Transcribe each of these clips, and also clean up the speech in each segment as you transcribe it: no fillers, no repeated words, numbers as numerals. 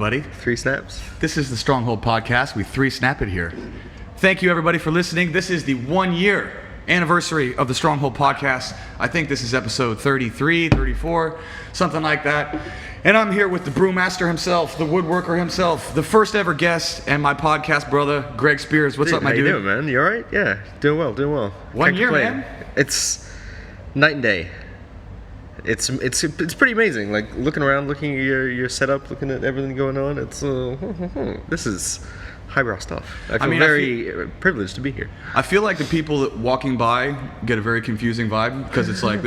everybody. Three snaps. This is the Stronghold podcast. We three snap it here. Thank you, everybody, for listening. This is the 1 year anniversary of the Stronghold podcast. I think this is episode 33, 34, something like that. And I'm here with the brewmaster himself, the woodworker himself, the first ever guest, and my podcast brother, Gregg Speirs. What's up, my dude? How you doing, man? You all right? Yeah, doing well. 1 year, man. It's night and day. It's pretty amazing. Like looking around, looking at your setup, looking at everything going on. It's this is highbrow stuff. I feel very privileged to be here. I feel like the people that walking by get a very confusing vibe because it's like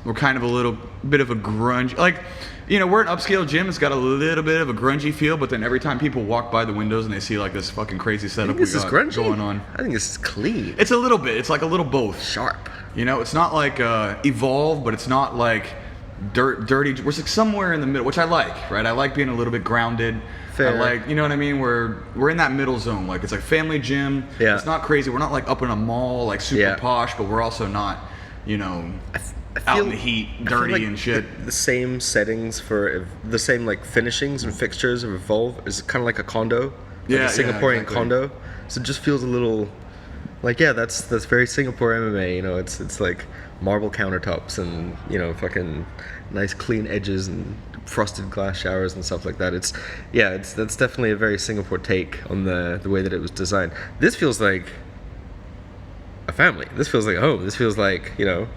we're kind of a little bit of a grunge. Like, you know, we're an upscale gym. It's got a little bit of a grungy feel, but then every time people walk by the windows and they see like this fucking crazy setup we got going on. I think this is clean. It's a little bit. It's like a little both. Sharp. You know, it's not like evolved, but it's not like dirty. We're like somewhere in the middle, which I like, right? I like being a little bit grounded. Fair. I like, you know what I mean? We're in that middle zone. Like, it's like family gym. Yeah. It's not crazy. We're not like up in a mall, like super posh, but we're also not, you know, out in the heat, dirty and shit. The same settings for the same like finishings and fixtures of Evolve is kind of like a condo, like a Singaporean condo. So it just feels a little like, that's very Singapore MMA. You know, it's like marble countertops and, you know, fucking nice clean edges and frosted glass showers and stuff like that. That's definitely a very Singapore take on the way that it was designed. This feels like a family. This feels like home. This feels like, you know,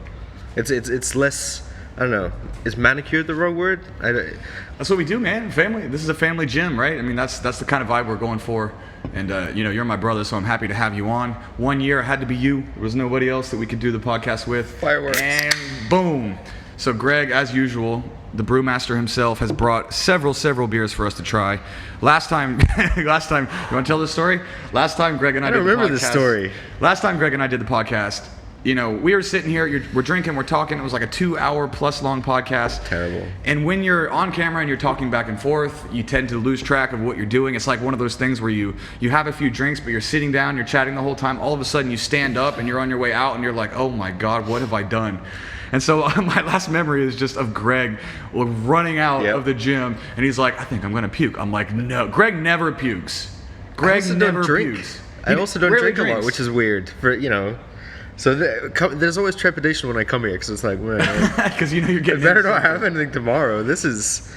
it's less, I don't know, is manicured the wrong word? That's what we do, man. Family. This is a family gym, right? I mean, that's the kind of vibe we're going for. And, you know, you're my brother, so I'm happy to have you on. 1 year, it had to be you. There was nobody else that we could do the podcast with. Fireworks. And boom. So Greg, as usual, the brewmaster himself has brought several beers for us to try. Last time, you want to tell this story? Last time Greg and I did the podcast. I don't remember this story. Last time Greg and I did the podcast, you know, we were sitting here, we're drinking, we're talking. It was like a 2 hour plus long podcast. Terrible. And when you're on camera and you're talking back and forth, you tend to lose track of what you're doing. It's like one of those things where you have a few drinks, but you're sitting down, you're chatting the whole time. All of a sudden you stand up and you're on your way out and you're like, oh my God, what have I done? And so my last memory is just of Greg running out of the gym, and he's like, I think I'm going to puke. I'm like, no. Greg never pukes. Greg never pukes. I also don't drink a lot, which is weird. For, you know, so there's always trepidation when I come here, because it's like, because you know you're getting. I better not have anything tomorrow. This is,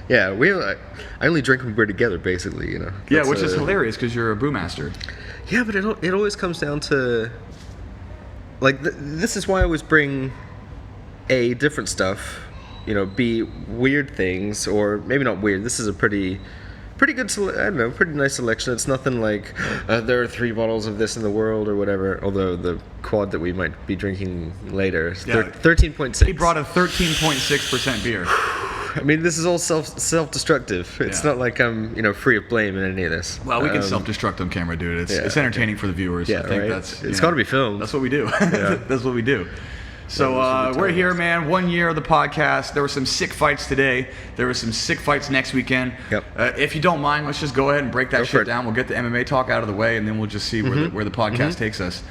I only drink when we're together, basically. You know. Yeah, which is hilarious because you're a brewmaster. Yeah, but it always comes down to, like, this is why I always bring A, different stuff, you know, B, weird things, or maybe not weird. This is a pretty good, pretty nice selection. It's nothing like there are 3 bottles of this in the world or whatever, although the quad that we might be drinking later is 13.6. He brought a 13.6% beer. I mean, this is all self-destructive. It's not like I'm, you know, free of blame in any of this. Well, we can self-destruct on camera, dude. It's entertaining for the viewers. Yeah, I think right? It's got to be filmed. That's what we do. Yeah. That's what we do. So we're here, man. 1 year of the podcast. There were some sick fights today. There were some sick fights next weekend. Yep. If you don't mind, let's just go ahead and break that shit down. We'll get the MMA talk out of the way, and then we'll just see where the podcast takes us.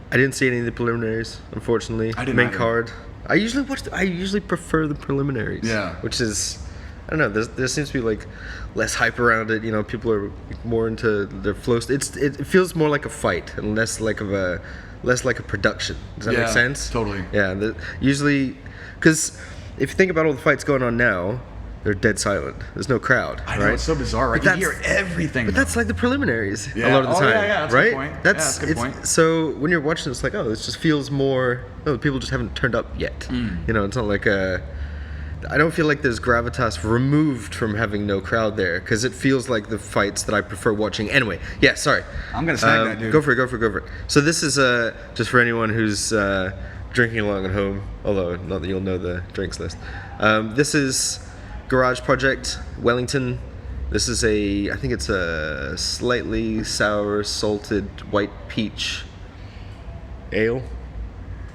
I didn't see any of the preliminaries, unfortunately. I didn't Main either. card. I usually prefer the preliminaries. Yeah. Which is, I don't know. There seems to be like less hype around it. You know, people are more into their flow. It feels more like a fight and less like a production. Does that make sense? Totally. Yeah. Usually, because if you think about all the fights going on now, they're dead silent. There's no crowd. I know, right? it's so bizarre, right? You hear everything. But that's like the preliminaries a Yeah. lot of the time. That's right? a good point. That's a good point. So when you're watching, it's like, oh, this just feels more. Oh, people just haven't turned up yet. You know, it's not like a. I don't feel like there's gravitas removed from having no crowd there, because it feels like the fights that I prefer watching. Anyway, sorry. I'm gonna snag that, dude. Go for it. So this is just for anyone who's drinking along at home, although not that you'll know the drinks list. This is Garage Project Wellington. This is I think it's a slightly sour salted white peach ale.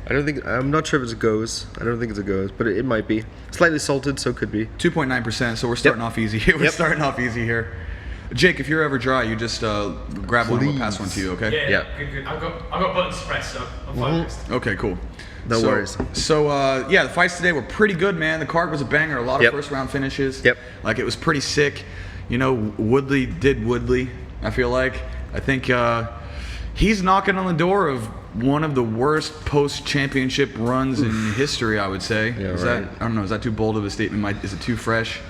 I'm not sure if it's a goes. I don't think it's a goes, but it might be. Slightly salted, so it could be. 2.9%, so we're starting off easy here. Starting off easy here. Jake, if you're ever dry, you just grab one and we'll pass one to you, okay? Yeah. Good. I've got buttons pressed, so I'm focused. Okay, cool. No worries. So, the fights today were pretty good, man. The card was a banger. A lot of first-round finishes. Yep. Like, it was pretty sick. Woodley did Woodley. I feel like I think he's knocking on the door of one of the worst post-championship runs in history. I would say. Yeah, Is right. that I don't know. Is that too bold of a statement? Is it too fresh?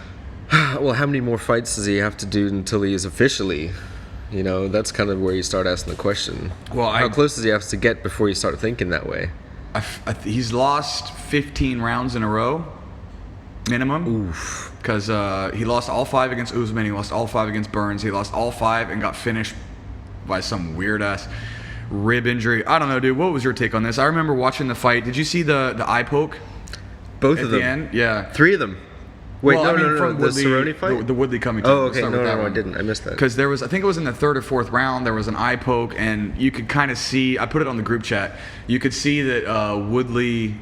Well, how many more fights does he have to do until he is officially? That's kind of where you start asking the question. Well, how close does he have to get before you start thinking that way? He's lost 15 rounds in a row, minimum. Oof. Because he lost all 5 against Usman, he lost all 5 against Burns, he lost all 5 and got finished by some weird-ass rib injury. I don't know, dude. What was your take on this? I remember watching the fight. Did you see the eye poke? Both at of them? The end? Yeah. 3 of them. Wait, well, no. from The Woodley, Cerrone fight? The Woodley Covington. Oh, okay. No, I didn't. I missed that. Because there was, I think it was in the 3rd or 4th round, there was an eye poke, and you could kind of see, I put it on the group chat, you could see that Woodley,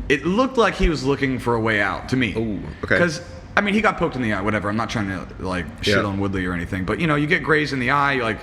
it looked like he was looking for a way out, to me. Ooh, okay. Because, he got poked in the eye, whatever. I'm not trying to, shit on Woodley or anything. But, you get grazed in the eye,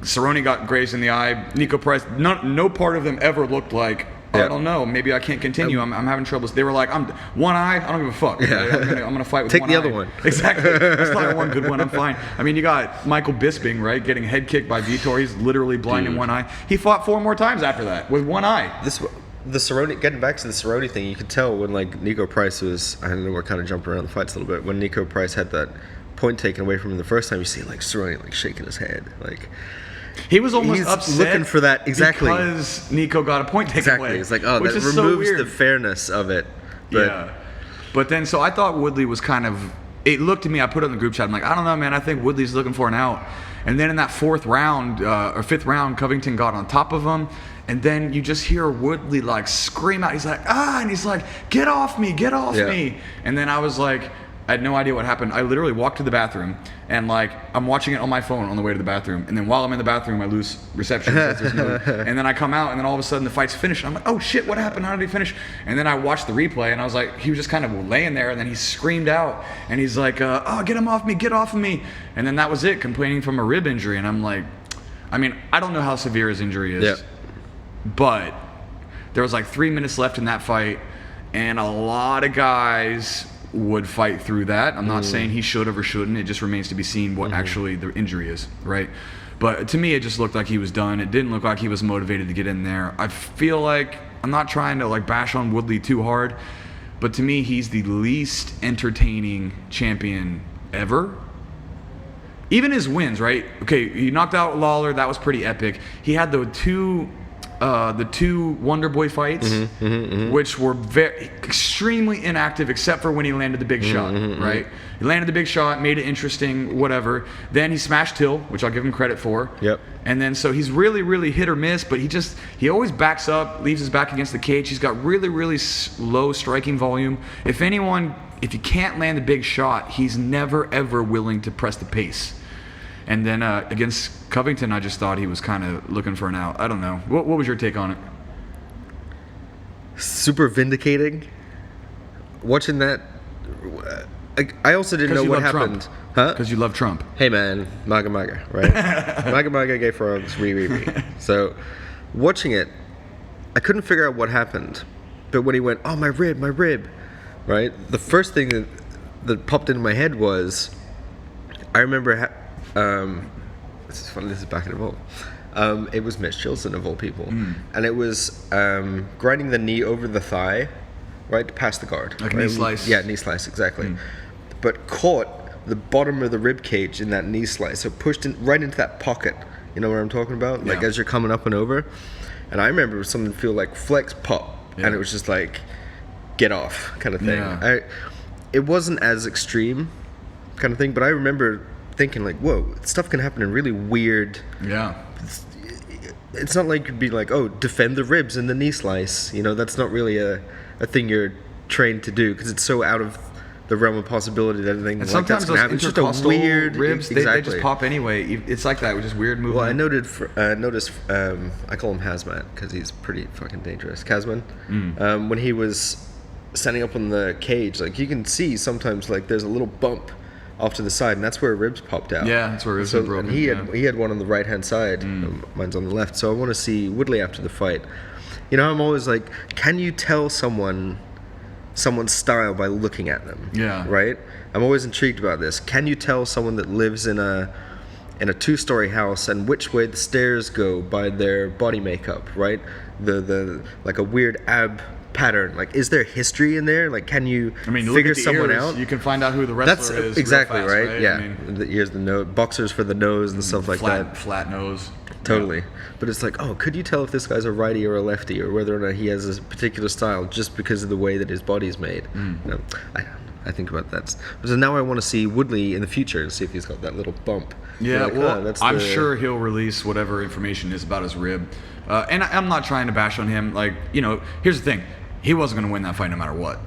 Cerrone got grazed in the eye. Nico Price, no part of them ever looked like, I don't know. Maybe I can't continue. I'm having troubles. They were like, I'm one eye. I don't give a fuck. Yeah. I'm gonna fight with Take one the eye. other one. Exactly. That's not one good one. I'm fine. You got Michael Bisping, right, getting head kicked by Vitor. He's literally blind in one eye. He fought 4 more times after that with one eye. The Cerrone, getting back to the Cerrone thing, you could tell when Nico Price was, I don't know, we're kind of jumping around the fights a little bit. When Nico Price had that point taken away from him the first time, you see Cerrone shaking his head, He was almost he's upset looking for that exactly because Nico got a point taken away. It's like, which that is so removes weird. the fairness of it. But yeah. But then, so I thought Woodley was kind of. It looked to me. I put it in the group chat. I'm like, I don't know, man. I think Woodley's looking for an out. And then in that 4th round or 5th round, Covington got on top of him. And then you just hear Woodley scream out. He's like, and he's like, get off me, get off me. And then I was like, I had no idea what happened. I literally walked to the bathroom and I'm watching it on my phone on the way to the bathroom. And then while I'm in the bathroom, I lose reception. And then I come out and then all of a sudden the fight's finished. I'm like, oh shit, what happened? How did he finish? And then I watched the replay and I was like, he was just kind of laying there and then he screamed out and he's like, get him off me, get off of me. And then that was it, complaining from a rib injury. And I'm like, I don't know how severe his injury is, but there was 3 minutes left in that fight and a lot of guys would fight through that. I'm not saying he should have or shouldn't. It just remains to be seen what actually the injury is, right? But to me, it just looked like he was done. It didn't look like he was motivated to get in there. I feel like I'm not trying to bash on Woodley too hard, but to me, he's the least entertaining champion ever. Even his wins, right? Okay, he knocked out Lawler. That was pretty epic. He had the two Wonder Boy fights, which were extremely inactive, except for when he landed the big shot, right? He landed the big shot, made it interesting, whatever. Then he smashed Till, which I'll give him credit for. Yep. And then so he's really, really hit or miss, but he always backs up, leaves his back against the cage. He's got really, really low striking volume. If you can't land a big shot, he's never, ever willing to press the pace. And then against Covington, I just thought he was kind of looking for an out. I don't know. What was your take on it? Super vindicating. Watching that, I also didn't know what happened. Trump. Huh? Because you love Trump. Hey man, MAGA, right? MAGA, gay frogs, re. So, watching it, I couldn't figure out what happened. But when he went, oh my rib, right? The first thing that popped into my head was, I remember. This is funny. This is back in Evolve. It was Mitch Chilson of all people, and it was grinding the knee over the thigh, right, to pass the guard. Like right? knee slice. Yeah, knee slice, exactly. But caught the bottom of the rib cage in that knee slice, so pushed right into that pocket. You know what I'm talking about? Like as you're coming up and over. And I remember something feel like flex pop, and it was just like get off kind of thing. Yeah. It wasn't as extreme kind of thing, but I remember thinking whoa, stuff can happen in really weird. Yeah. It's not like you'd be like, oh, defend the ribs in the knee slice. That's not really a thing you're trained to do because it's so out of the realm of possibility that anything like that's going to happen. It's just a weird ribs. They just pop anyway. It's like that, which is weird movement. Well, I noticed. I call him Hazmat because he's pretty fucking dangerous. Kazman. When he was standing up on the cage, you can see sometimes there's a little bump off to the side, and that's where ribs popped out. Yeah, that's where ribs were broken. And he had one on the right hand side. Mine's on the left. So I want to see Woodley after the fight. I'm always like, can you tell someone someone's style by looking at them. Yeah. Right? I'm always intrigued about this. Can you tell someone that lives in a 2-story house and which way the stairs go by their body makeup, right? The like a weird ab pattern. Like, is there history in there? Like, can you figure someone out? You can find out who the wrestler is. Exactly real fast, right. Yeah, the ears, the nose, boxers for the nose and stuff like that. Flat nose. Totally. Yeah. But it's like, could you tell if this guy's a righty or a lefty, or whether or not he has a particular style just because of the way that his body's made? I think about that. So now I want to see Woodley in the future and see if he's got that little bump. Yeah, like, I'm sure he'll release whatever information is about his rib. And I'm not trying to bash on him. Like, here's the thing. He wasn't going to win that fight no matter what.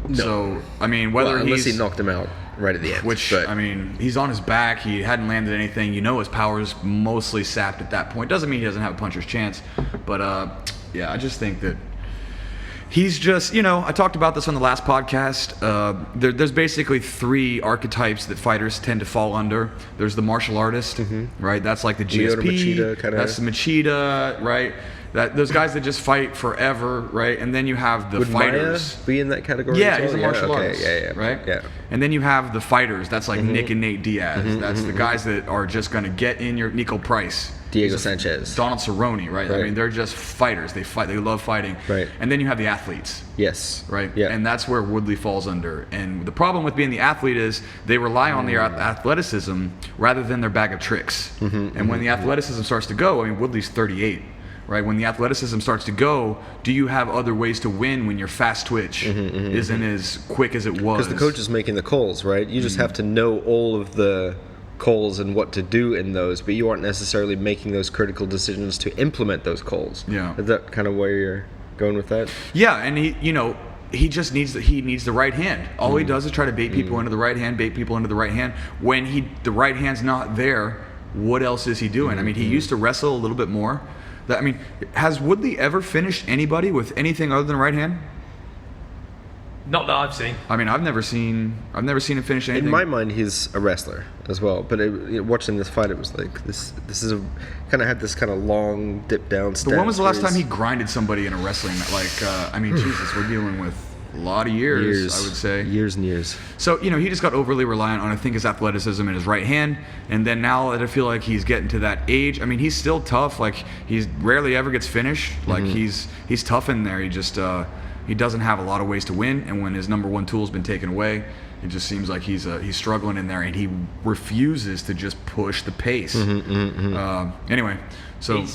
No. So, unless he knocked him out right at the end. He's on his back. He hadn't landed anything. His power's mostly sapped at that point. Doesn't mean he doesn't have a puncher's chance. But, I just think that he's just, I talked about this on the last podcast. There's basically 3 archetypes that fighters tend to fall under. There's the martial artist, right? That's like the GSP. Machida, kinda. That's the Machida, right? Those guys that just fight forever, right? And then you have the fighters. Maya be in that category? Yeah, he's a martial artist. Yeah, right? Yeah. And then you have the fighters. That's like Nick and Nate Diaz. That's the guys that are just going to get in your Nico Price. Diego Sanchez. Donald Cerrone, right? They're just fighters. They fight. They love fighting. Right. And then you have the athletes. Yes. Right? Yeah. And that's where Woodley falls under. And the problem with being the athlete is they rely on their athleticism rather than their bag of tricks. And when the athleticism starts to go, Woodley's 38. Right, when the athleticism starts to go, do you have other ways to win when your fast twitch isn't as quick as it was? Because the coach is making the calls, right? You just have to know all of the calls and what to do in those, but you aren't necessarily making those critical decisions to implement those calls. Yeah. Is that kind of where you're going with that? Yeah, and he just needs the right hand. All he does is try to bait people into the right hand, When the right hand's not there, what else is he doing? He used to wrestle a little bit more. Has Woodley ever finished anybody with anything other than right hand? Not that I've seen. I've never seen him finish anything. In my mind, he's a wrestler as well. But watching this fight, it was like this is a kind of had this kind of long dip down stance. But when was the last time he grinded somebody in a wrestling match? Jesus, we're dealing with a lot of years, I would say. Years and years. So, he just got overly reliant on, I think, his athleticism and his right hand. And then now that I feel like he's getting to that age, he's still tough. Like, he rarely ever gets finished. Like, he's tough in there. He just, he doesn't have a lot of ways to win. And when his number one tool's been taken away, it just seems like he's struggling in there. And he refuses to just push the pace. Anyway, so...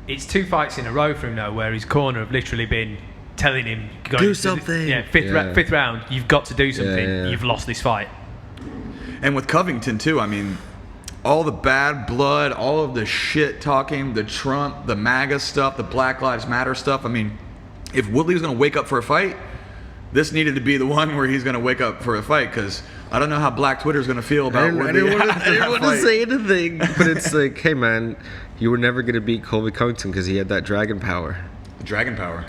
It's 2 fights in a row for him now where his corner have literally been telling him do something. Fifth round, you've got to do something. You've lost this fight. And with Covington too, all the bad blood, all of the shit talking, the Trump, the MAGA stuff, the Black Lives Matter stuff. If Woodley was going to wake up for a fight, this needed to be the one where he's going to wake up for a fight, because I don't know how Black Twitter is going to feel about Woodley. I didn't want to say anything, but it's like, hey man, you were never going to beat Colby Covington because he had that dragon power. The dragon power.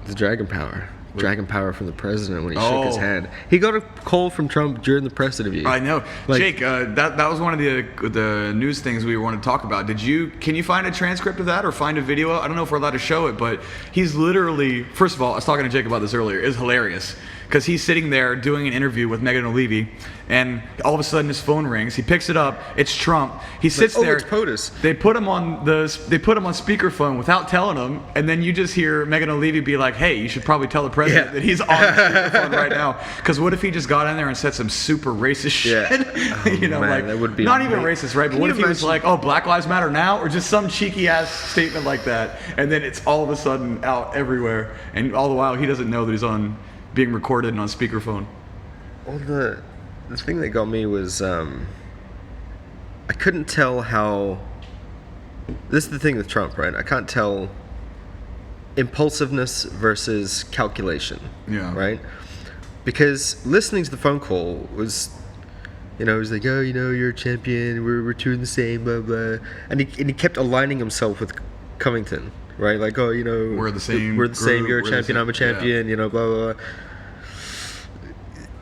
The dragon power. Dragon power from the president when he shook his hand. He got a call from Trump during the press interview. I know. Jake, that was one of the news things we wanted to talk about. Can you find a transcript of that or find a video? I don't know if we're allowed to show it, but he's literally, first of all, I was talking to Jake about this earlier, it's hilarious. Because he's sitting there doing an interview with Megan O'Leary, and all of a sudden his phone rings. He picks it up. It's Trump. He sits there. It's POTUS. They put him on speakerphone without telling him, and then you just hear Megan O'Leary be like, "Hey, you should probably tell the president that he's on speakerphone right now." Because what if he just got in there and said some super racist shit? That would be not even racist, right? But what if he was like, "Oh, Black Lives Matter now," or just some cheeky ass statement like that, and then it's all of a sudden out everywhere, and all the while he doesn't know that he's being recorded and on speakerphone. Well, the thing that got me was I couldn't tell how. This is the thing with Trump, right? I can't tell impulsiveness versus calculation. Yeah. Right? Because listening to the phone call was, he was like, "Oh, you're a champion. We're two in the same, blah blah," and he kept aligning himself with Covington. Right, like, "Oh, we're the same. We're the same. You're a champion. I'm a champion. Blah blah."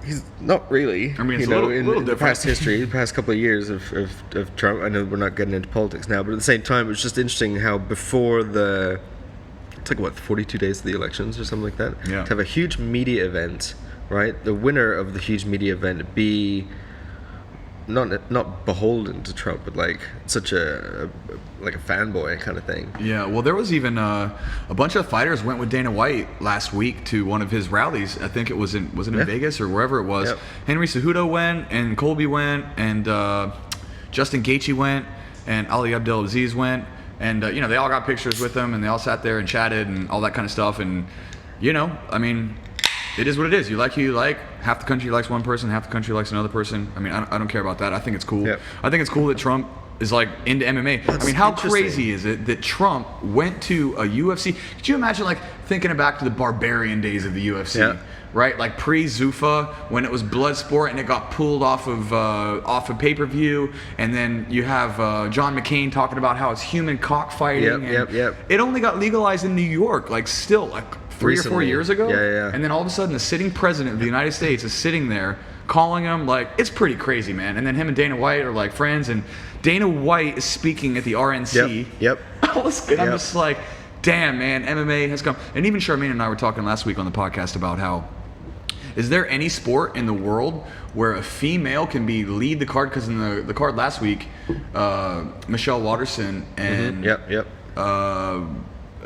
He's not really. It's a little in the past history, the past couple of years of Trump. I know we're not getting into politics now, but at the same time, it's just interesting how before the it's like what, 42 days of the elections or something like that. Yeah. To have a huge media event, right? The winner of the huge media event be not beholden to Trump, but like such a fanboy kind of thing. Yeah, well, there was even a bunch of fighters went with Dana White last week to one of his rallies. I think it was in Vegas or wherever it was. Yep. Henry Cejudo went, and Colby went, and Justin Gaethje went, and Ali Abdelaziz went, and they all got pictures with them, and they all sat there and chatted and all that kind of stuff. And I mean, it is what it is. You like who you like. Half the country likes one person, half the country likes another person. I mean, I don't care about that. I think it's cool. Yep. I think it's cool that Trump is like into MMA. That's I mean, how interesting. crazy is it that Trump went to a UFC? Could you imagine like thinking back to the barbarian days of the UFC? Yeah. Right, like pre-Zuffa, when it was Bloodsport and it got pulled off of pay-per-view, and then you have John McCain talking about how it's human cockfighting. Yep. It only got legalized in New York, like still like 3 or 4 Recently. years ago. Yeah. And then all of a sudden, the sitting president of the United States is sitting there calling him, like, it's pretty crazy, man. And then him and Dana White are like friends, and Dana White is speaking at the RNC. Yep. I'm just like, damn, man, MMA has come. And even Charmaine and I were talking last week on the podcast about how, is there any sport in the world where a female can lead the card? Because in the card last week, Michelle Watterson and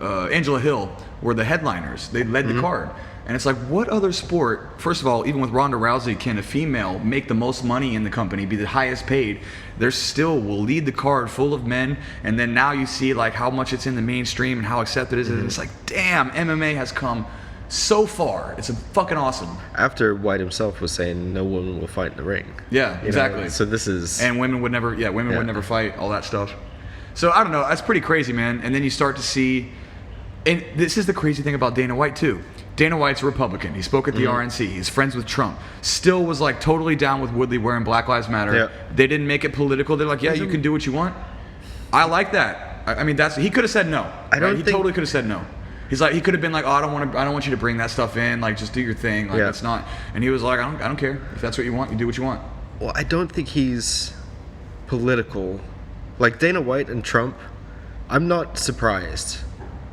Angela Hill were the headliners. They led the card. And it's like, what other sport, first of all, even with Ronda Rousey, can a female make the most money in the company, be the highest paid? There still will lead the card full of men. And then now you see like how much it's in the mainstream and how accepted it is. And it's like, damn, MMA has come so far. It's fucking awesome. After White himself was saying no woman will fight in the ring. Yeah, exactly. So this is... And women would never, would never fight, all that stuff. So I don't know, that's pretty crazy, man. And then you start to see, and this is the crazy thing about Dana White too. Dana White's a Republican. He spoke at the RNC. He's friends with Trump. Still was like totally down with Woodley wearing Black Lives Matter. Yeah. They didn't make it political. They're like, yeah, you can do what you want. I like that. I mean, he could have said no. I don't He think- totally could have said no. He's like, he could have been like, oh, I don't want you to bring that stuff in. Like, just do your thing. Like, that's not. And he was like, I don't care. If that's what you want, you do what you want. Well, I don't think he's political. Like Dana White and Trump, I'm not surprised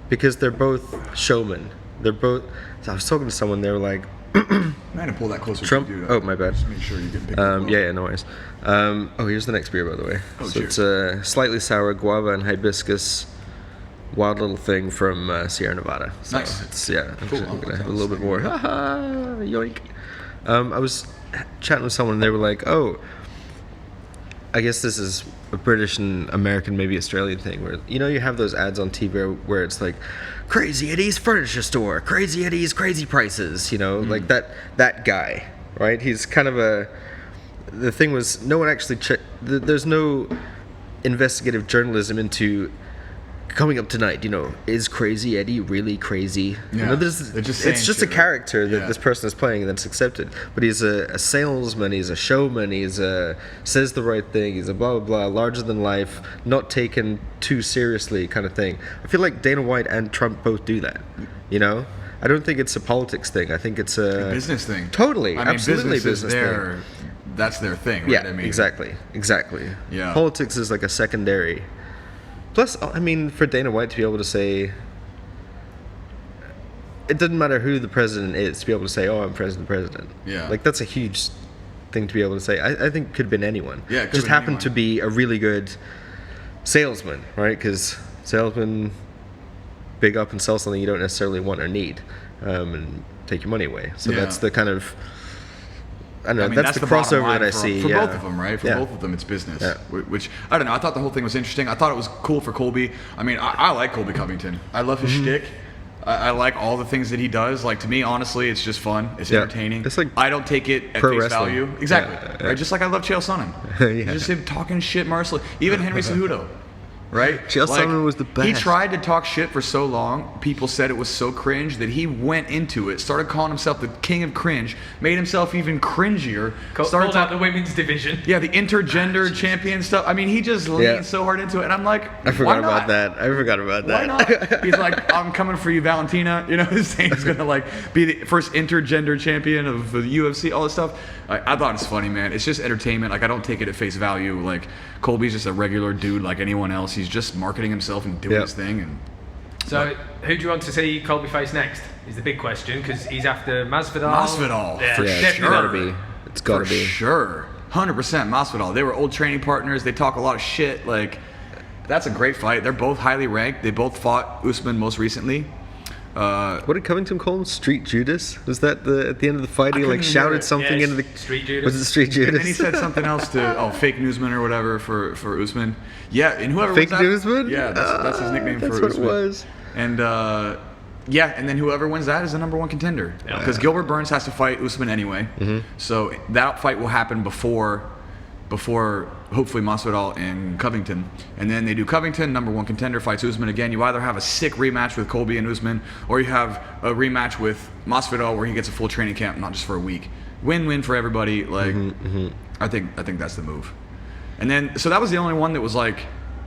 because they're both showmen. They're both. I was talking to someone. They were like, I'm gonna pull that closer. Trump. To you, Oh, my bad. Just make sure you get picked up. Yeah, no worries. Oh, here's the next beer, by the way. Oh, so cheers. it's slightly sour guava and hibiscus, wild little thing from Sierra Nevada. So Nice. It's, Cool. I'm gonna have a little bit more. Yoink. I was chatting with someone, and they were like, "Oh, I guess this is a British and American, maybe Australian thing, where you have those ads on TV where it's like, Crazy Eddie's furniture store, Crazy Eddie's crazy prices, like that guy, right? He's kind of the thing was, no one actually there's no investigative journalism into coming up tonight, is Crazy Eddie really crazy? Yeah. It's just a character that this person is playing, and that's accepted. But he's a salesman, he's a showman, says the right thing, he's a blah blah blah, larger than life, not taken too seriously kind of thing. I feel like Dana White and Trump both do that. I don't think it's a politics thing. I think it's a business thing. Totally, I mean, absolutely business is thing. That's their thing, right? Yeah, I mean, exactly. Yeah. Politics is like a secondary. Plus, I mean, for Dana White to be able to say, it doesn't matter who the president is, to be able to say, oh, I'm president. Yeah. Like, that's a huge thing to be able to say. I think it could have been anyone. Yeah, it could just have been happened to be a really good salesman, right? Because salesmen big up and sell something you don't necessarily want or need, and take your money away. So that's the kind of... I don't know, that's the bottom crossover line that I for, see. For both of them, right? For Yeah. both of them, it's business. Yeah. Which, I don't know, I thought the whole thing was interesting. I thought it was cool for Colby. I mean, I like Colby Covington. I love his shtick. I like all the things that he does. Like, to me, honestly, it's just fun. It's entertaining. It's like I don't take it at pro face wrestling. value. Exactly. Yeah. Right? Just like I love Chael Sonnen. Yeah. Just him talking shit mercilessly. Even Henry Cejudo. Right? Chael Sonnen was the best. He tried to talk shit for so long. People said it was so cringe that he went into it, started calling himself the king of cringe, made himself even cringier. Started Called out the women's division. Yeah, the intergender champion stuff. I mean, he just leaned so hard into it, and I'm like, I forgot why not? about that. Why not? He's like, I'm coming for you, Valentina. He's saying he's gonna like be the first intergender champion of the UFC, all this stuff. I thought it's funny, man. It's just entertainment. Like, I don't take it at face value. Like, Colby's just a regular dude like anyone else. He's just marketing himself and doing his thing, and So, who do you want to see Colby face next? Is the big question, because he's after Masvidal. Masvidal, Yeah, for It's sure. gotta be. It's gotta For be. sure. 100% Masvidal. They were old training partners. They talk a lot of shit. Like, that's a great fight. They're both highly ranked. They both fought Usman most recently. What did Covington call him? Street Judas? Was that at the end of the fight? He couldn't like hear shouted it. something Yeah, into the. Street Judas. Was it Street Judas? And then he said something else to fake newsman or whatever for Usman. Yeah, and whoever Fake wins that, newsman? Yeah, that's his nickname That's for what Usman. it was. And yeah, and then whoever wins that is the number one contender. Because Gilbert Burns has to fight Usman anyway. So that fight will happen before hopefully Masvidal and Covington. And then they do Covington, number one contender, fights Usman again. You either have a sick rematch with Colby and Usman, or you have a rematch with Masvidal where he gets a full training camp, not just for a week. Win-win for everybody. Like, I think that's the move. And then, so that was the only one that was like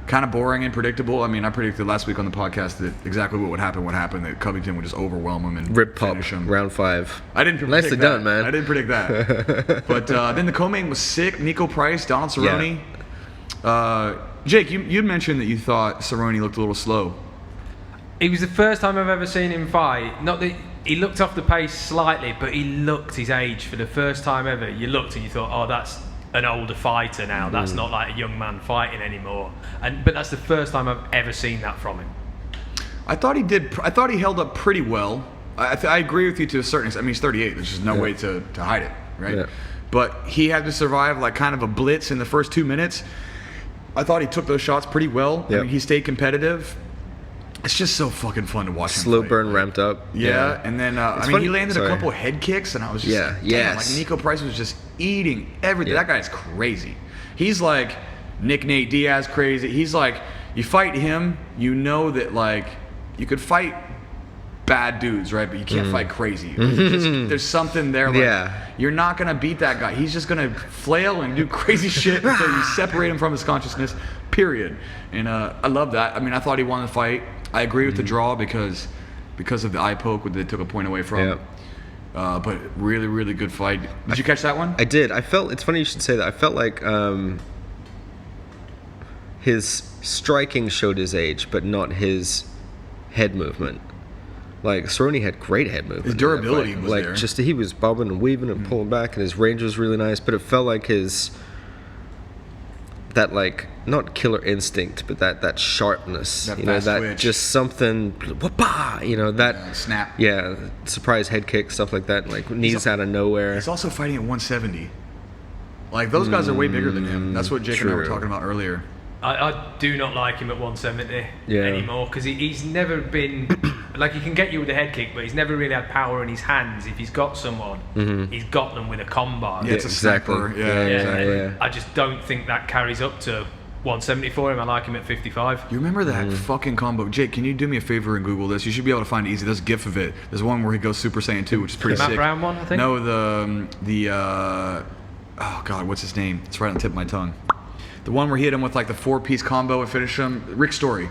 kind of boring and predictable. I mean, I predicted last week on the podcast that exactly what would happen, that Covington would just overwhelm him and Rip pop, finish him. round 5. I didn't predict Nicely that. done, man. I didn't predict that. But then the co-main was sick. Nico Price, Donald Cerrone. Jake, you'd mentioned that you thought Cerrone looked a little slow. It was the first time I've ever seen him fight. Not that he looked off the pace slightly, but he looked his age for the first time ever. You looked and you thought, oh, that's an older fighter now. That's not like a young man fighting anymore. But that's the first time I've ever seen that from him. I thought he held up pretty well. I agree with you to a certain extent. I mean, he's 38. There's just no way to hide it, right? Yeah. But he had to survive like kind of a blitz in the first 2 minutes. I thought he took those shots pretty well. I Yep. mean, he stayed competitive. It's just so fucking fun to watch him Slow fight. burn ramped up. Yeah, and then I mean, funny- he landed a sorry. couple head kicks, and I was just Yeah, like, damn, yes. like Nico Price was just eating everything. Yeah. That guy's crazy. He's like Nick Nate Diaz crazy. He's like, you fight him, you know that like you could fight bad dudes, right? But you can't fight crazy. There's something there. Like, Yeah. you're not gonna beat that guy. He's just gonna flail and do crazy shit until you separate him from his consciousness. Period. And I love that. I mean, I thought he won the fight. I agree with the draw because of the eye poke that they took a point away from. Yeah. But really, really good fight. Did you catch that one? I did. It's funny you should say that. I felt like his striking showed his age, but not his head movement. Like Cerrone had great head movement. His in that durability fight. was like there. just he was bobbing and weaving and pulling back, and his range was really nice. But it felt like that like not killer instinct, but that sharpness. That you know, fast that twitch. just something. Whoop-ah, you know that Snap. Yeah, surprise head kick, stuff like that. Like knees out of nowhere. He's also fighting at 170. Like, those guys are way bigger than him. That's what Jake and I were True. talking about earlier. I do not like him at 170 Yeah. anymore because he's never been like he can get you with a head kick, but he's never really had power in his hands. If he's got someone, he's got them with a combo. Yeah, it's a exactly. sniper. Yeah, Yeah, exactly. and I just don't think that carries up to 170 for him. I like him at 55. You remember that fucking combo? Jake, can you do me a favor and Google this? You should be able to find it easy. There's a GIF of it. There's one where he goes Super Saiyan 2, which is pretty Matt sick. Brown one, I think? No, oh god, what's his name? It's right on the tip of my tongue. The one where he hit him with like the 4-piece combo and finished him. Rick Story.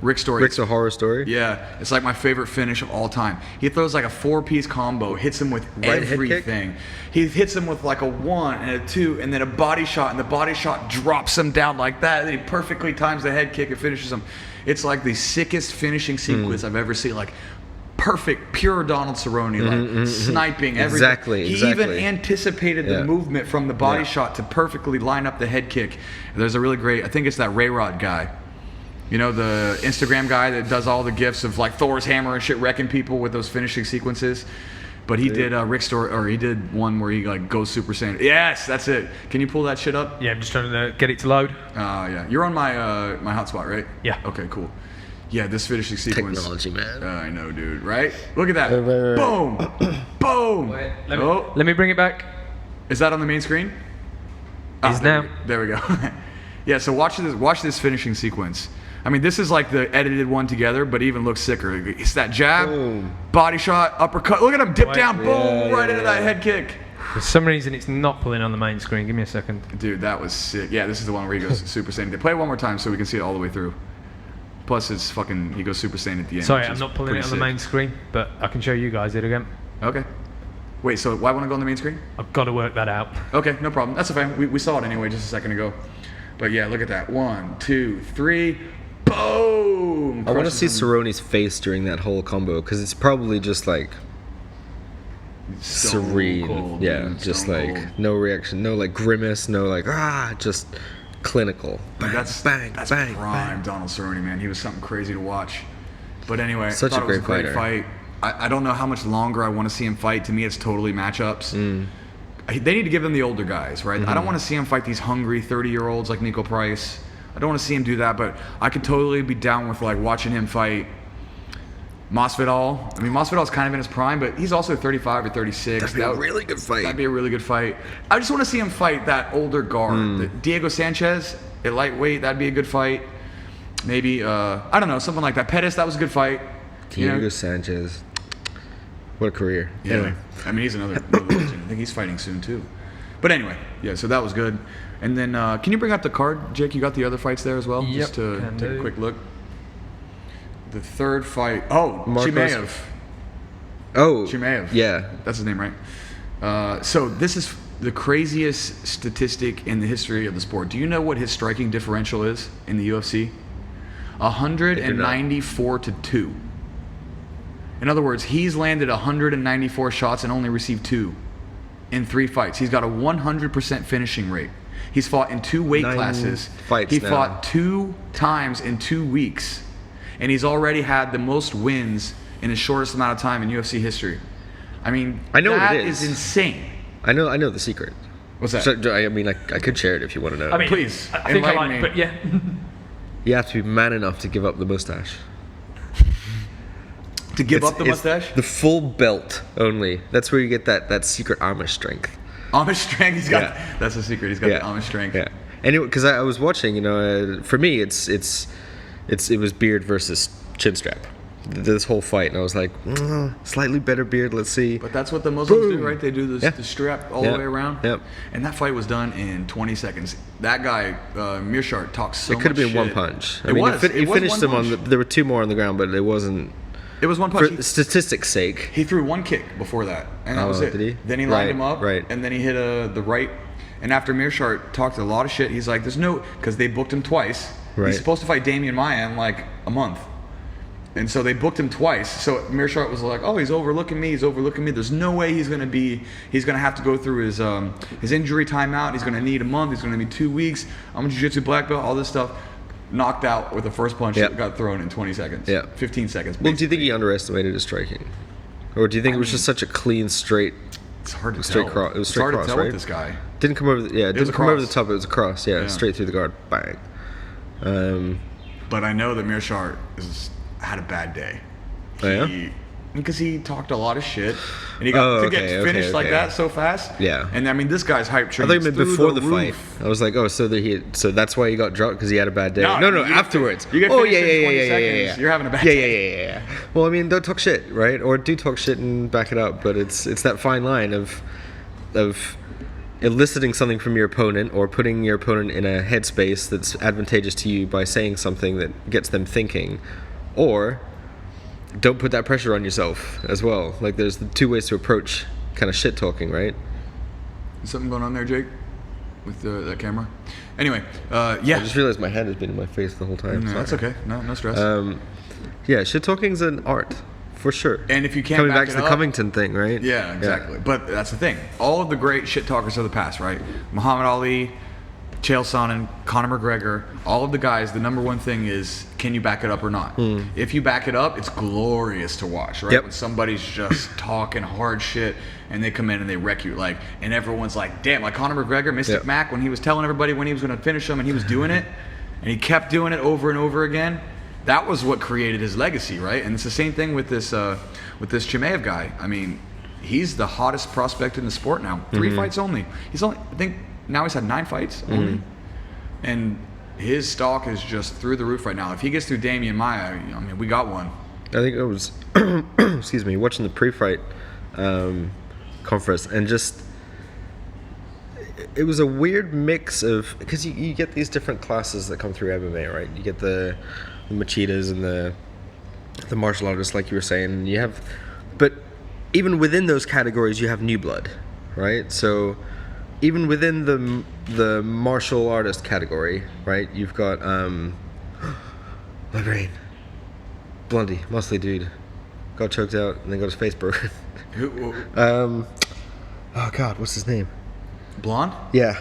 Rick's a horror story. Yeah, it's like my favorite finish of all time. He throws like a 4-piece combo, hits him with Right head kick? everything. He hits him with like a 1 and a 2 and then a body shot, and the body shot drops him down like that. And then he perfectly times the head kick and finishes him. It's like the sickest finishing sequence I've ever seen. Like perfect, pure Donald Cerrone, like sniping everything. Exactly, He exactly. even anticipated the Yeah. movement from the body Yeah. shot to perfectly line up the head kick. There's a really great, I think it's that Ray Rod guy. You know, the Instagram guy that does all the gifs of like Thor's hammer and shit wrecking people with those finishing sequences. But he did Rick Story, or he did one where he like goes Super Saiyan. Yes, that's it. Can you pull that shit up? Yeah, I'm just trying to get it to load. Yeah. You're on my my hotspot, right? Yeah. Okay, cool. Yeah, this finishing sequence. Technology, man. I know, dude. Right? Look at that. Right. Boom, boom. Wait, Oh, let me bring it back. is that on the main screen? Is now. There we go. Yeah. So watch this finishing sequence. I mean, this is like the edited one together, but even looks sicker. It's that jab, Boom. body shot, uppercut. Look at him dip Wait, down, boom, yeah, right yeah, into that yeah. head kick. For some reason, it's not pulling on the main screen. Give me a second. Dude, that was sick. Yeah, this is the one where he goes Super Saiyan. Play it one more time so we can see it all the way through. Plus, it's fucking, he goes Super Saiyan at the end. Sorry, which I'm is not pulling it pretty on the main sick. screen, but I can show you guys it again. Okay. Wait, so why want to go on the main screen? I've got to work that out. Okay, no problem. That's fine. We saw it anyway just a second ago. But yeah, look at that. 1, 2, 3. Boom! I want to see crushes him. Cerrone's face during that whole combo because it's probably just like Stone serene. cold, Yeah, man, just stone like cold. no reaction, no like grimace, no like just clinical. Bang, That's bang, that's bang, prime bang. Donald Cerrone, man. He was something crazy to watch. But anyway, Such I thought a it was great a great fight. I don't know how much longer I want to see him fight. To me, it's totally matchups. They need to give him the older guys, right? I don't want to see him fight these hungry 30-year-olds like Nico Price. I don't want to see him do that, but I could totally be down with like watching him fight Masvidal. I mean, Masvidal's kind of in his prime, but he's also 35 or 36. That'd be a really good fight. That'd be a really good fight. I just want to see him fight that older guard. Diego Sanchez at lightweight, that'd be a good fight. Maybe, I don't know, something like that. Pettis, that was a good fight. Diego Sanchez. What a career. Yeah. Anyway. I mean, he's another legend. I think he's fighting soon, too. But anyway, yeah, so that was good. And then, can you bring up the card, Jake? You got the other fights there as well? Yep, Just to can take a do. quick look. The third fight. Oh, Marcos- Chimaev. Oh. Chimaev. Yeah. That's his name, right? So this is the craziest statistic in the history of the sport. Do you know what his striking differential is in the UFC? 194 to 2. In other words, he's landed 194 shots and only received 2 in 3 fights. He's got a 100% finishing rate. He's fought in 2 weight 9 classes. fights He now. fought 2 times in 2 weeks. And he's already had the most wins in the shortest amount of time in UFC history. I mean, I know what that it is. insane. I know the secret. What's that? So, I mean, I could share it if you want to know. I mean, Please, I think I enlighten like, me. but yeah. You have to be man enough to give up the mustache. To give up the It's mustache? the full belt only. That's where you get that secret Amish strength. Amish strength. He's got. Yeah. That's the secret. He's got Yeah. the Amish strength. Yeah. Anyway, because I was watching, for me, it was beard versus chin strap. This whole fight, and I was like, slightly better beard. Let's see. But that's what the Muslims Boom. do, right? They do this, Yeah. the strap all Yeah. the way around. Yep. And that fight was done in 20 seconds. That guy, Mearshart, talks so It much could have been shit. one punch. It was. He It was finished one them on. punch. There were 2 more on the ground, but it wasn't. It was one punch. For statistics' sake. He threw 1 kick before that, and that was it. Did he? Then he lined Right, him up, right. and then he hit the right. And after Mearshart talked a lot of shit, he's like, "There's no," because they booked him twice. Right. He's supposed to fight Damian Maia in like a month, and so they booked him twice. So Mearshart was like, "Oh, he's overlooking me. He's overlooking me. There's no way he's gonna have to go through his injury timeout. He's gonna need a month. He's gonna need 2 weeks. I'm a jiu-jitsu black belt. All this stuff." Knocked out with the first punch Yeah. that got thrown in 20 seconds. Yeah. 15 seconds. Well, do you think he underestimated his striking, or do you think it was just such a clean, straight? It's hard to Straight tell. cross- it was It's straight hard cross, to tell right? with this guy. Didn't come over. was Didn't a come over the cross. top. It was a cross. Yeah, Yeah. straight through the guard. Bang. But I know that Mearshart had a bad day. Oh, yeah? Because he talked a lot of shit, and he got to get finished like that so fast. Yeah. And I mean, this guy's hype I train. thought you meant before the fight. roof. I was like, oh, so that's why he got dropped because he had a bad day. No, you get afterwards. fin- you get oh finished yeah, in yeah, 20 yeah, yeah, seconds, yeah, yeah. you're having a bad yeah, day. yeah. Well, I mean, don't talk shit, right? Or do talk shit and back it up. But it's that fine line of eliciting something from your opponent or putting your opponent in a headspace that's advantageous to you by saying something that gets them thinking, or don't put that pressure on yourself as well. Like there's the 2 ways to approach kind of shit talking, right? Is something going on there, Jake? With that camera? Anyway, I yeah. just realized my hand has been in my face the whole time. No, that's Sorry. okay. No stress. Yeah, shit talking's an art, for sure. And if you can't coming back back to it the up- Covington thing, right? Yeah, exactly. But that's the thing. All of the great shit talkers of the past, right? Muhammad Ali, Chael Sonnen, Conor McGregor, all of the guys, the number one thing is, can you back it up or not? If you back it up, it's glorious to watch, right? Yep. When somebody's just talking hard shit and they come in and they wreck you, like, and everyone's like, damn, like Conor McGregor, Mystic Yep. Mac, when he was telling everybody when he was going to finish them and he was doing it, and he kept doing it over and over again, that was what created his legacy, right? And it's the same thing with this Chimaev guy. I mean, he's the hottest prospect in the sport now. 3 fights only. I think now he's had 9 fights only. And his stock is just through the roof right now. If he gets through Damian Maia, I mean, we got one. I think it was, excuse me, watching the pre-fight conference, and just, it was a weird mix of, because you get these different classes that come through MMA, right? You get the Machitas and the martial artists, like you were saying. You have, but even within those categories, you have new blood, right? So even within the martial artist category, right? You've got my brain. Blondie, muscly dude. Got choked out and then got his face broken. Who? Oh God, what's his name? Blonde? Yeah.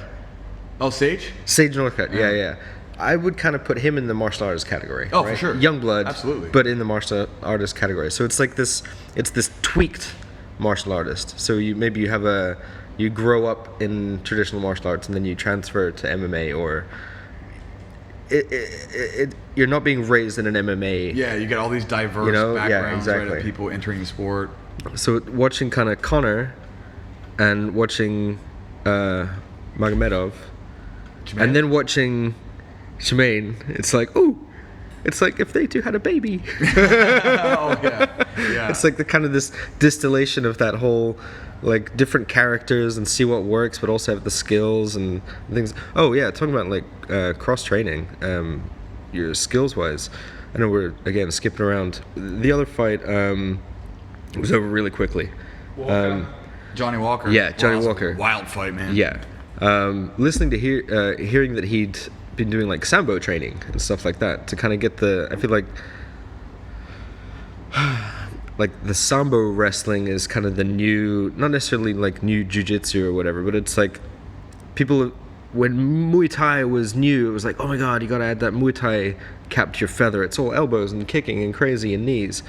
Oh, Sage? Sage Northcutt, yeah. I would kind of put him in the martial artist category. Oh, right? for sure. Young blood. Absolutely. But in the martial artist category. So it's like this, it's this tweaked martial artist. So you have you grow up in traditional martial arts and then you transfer to MMA, or you're not being raised in an MMA. Yeah, you get all these diverse backgrounds, right, of people entering the sport. So watching kind of Conor and watching Magomedov, and then watching Shemaine, it's like, ooh, it's like if they two had a baby. Oh yeah. It's like the kind of this distillation of that whole, like, different characters and see what works, but also have the skills and things. Oh yeah, talking about like cross training, your skills wise. I know we're again skipping around. The other fight was over really quickly. Johnny Walker. Yeah, Johnny Wow, Walker. Wild fight, man. Yeah. Listening to hearing that he'd been doing like sambo training and stuff like that to kind of get I feel like the sambo wrestling is kind of the new, not necessarily like new jiu-jitsu or whatever, but it's like people, when Muay Thai was new, it was like, oh my God, you gotta add that Muay Thai cap to your feather. It's all elbows and kicking and crazy and knees.